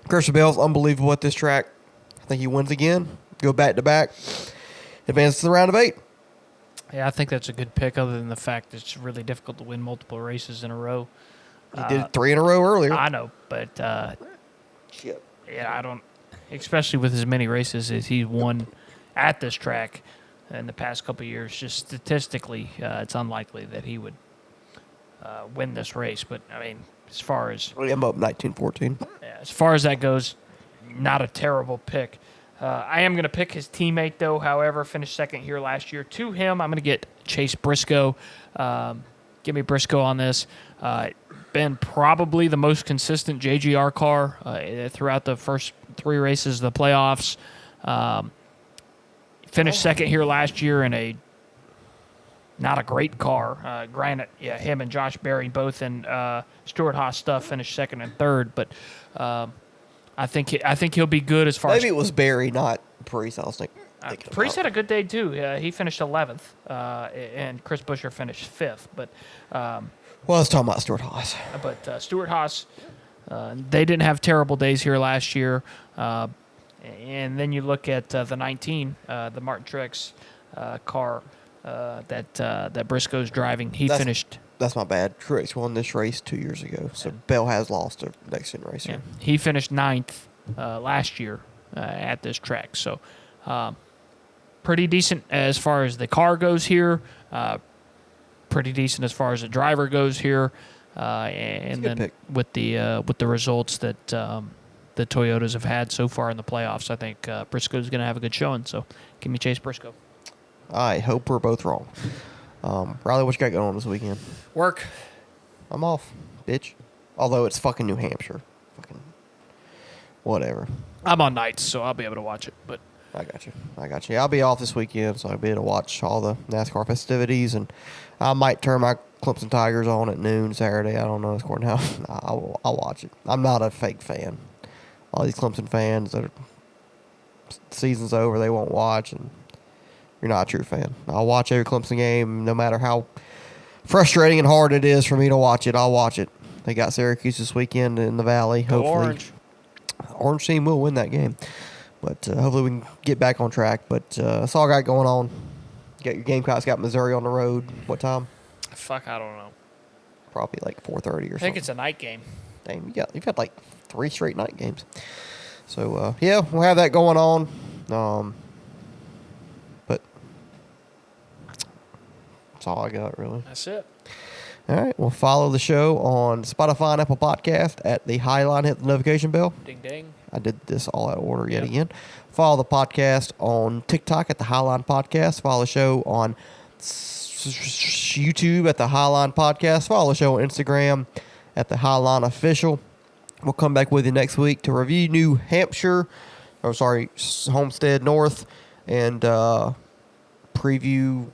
Christopher Bell's unbelievable at this track. I think he wins again. Go back to back. Advances to the round of 8.
Yeah, I think that's a good pick, other than the fact that it's really difficult to win multiple races in a row.
He did 3 in a row earlier.
I know, but
Shit.
yeah, I don't, especially with as many races as he's won at this track in the past couple of years, just statistically, it's unlikely that he would win this race. But, I mean, as far as...
I'm up 19-14.
Yeah, as far as that goes, not a terrible pick. I am going to pick his teammate, though. However, finished second here last year. To him, I'm going to get Chase Briscoe. Give me Briscoe on this. Been probably the most consistent JGR car throughout the first 3 races of the playoffs. Finished second here last year in not a great car. Granted, yeah, him and Josh Berry both in Stuart Haas stuff finished second and third, but I think he'll be good as far as...
Maybe it was Barry, not Priest. I was thinking
Priest had a good day, too. He finished 11th, and Chris Buescher finished 5th. But
well, I was talking about Stuart Haas.
But Stuart Haas, they didn't have terrible days here last year. And then you look at the 19, the Martin Truex car that Briscoe's driving. He finished...
That's my bad. Truex won this race 2 years ago, so Bell has lost to next gen racer.
Yeah. He finished 9th last year at this track. So pretty decent as far as the car goes here. Pretty decent as far as the driver goes here. And then
pick.
with the results that the Toyotas have had so far in the playoffs, I think Briscoe's going to have a good showing. So give me Chase Briscoe.
I hope we're both wrong. Riley, what you got going on this weekend?
Work.
I'm off, bitch. Although it's fucking New Hampshire. Fucking whatever.
I'm on nights, so I'll be able to watch it. But
I got you. Yeah, I'll be off this weekend, so I'll be able to watch all the NASCAR festivities, and I might turn my Clemson Tigers on at noon Saturday. I don't know what's going on. I'll watch it. I'm not a fake fan. All these Clemson fans that are season's over, they won't watch, and you're not a true fan. I'll watch every Clemson game, no matter how frustrating and hard it is for me to watch it. I'll watch it. They got Syracuse this weekend in the Valley.
go
Hopefully,
Orange.
Team will win that game. But hopefully we can get back on track. But that's all I got going on. You got your Gamecocks got Missouri on the road. What time?
Fuck, I don't know.
Probably like 4:30 or something.
I think it's a night game.
Dang, you've had like 3 straight night games. So yeah, we'll have that going on. But that's all I got really.
That's it.
All right, we'll follow the show on Spotify and Apple Podcast at the Highline. Hit the notification bell.
Ding ding.
I did this all out of order yet again. Follow the podcast on TikTok at the Highline Podcast. Follow the show on YouTube at the Highline Podcast. Follow the show on Instagram at the Highline Official. We'll come back with you next week to review New Hampshire, Homestead North, and preview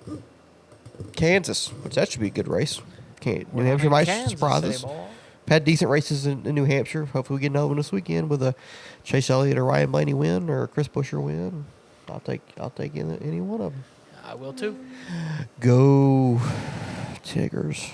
Kansas, which that should be a good race. New Hampshire might surprise us. Had decent races in New Hampshire. Hopefully we get another one this weekend with a Chase Elliott or Ryan Blaney win or a Chris Buescher win. I'll take any one of them.
I will too.
Go Tigers.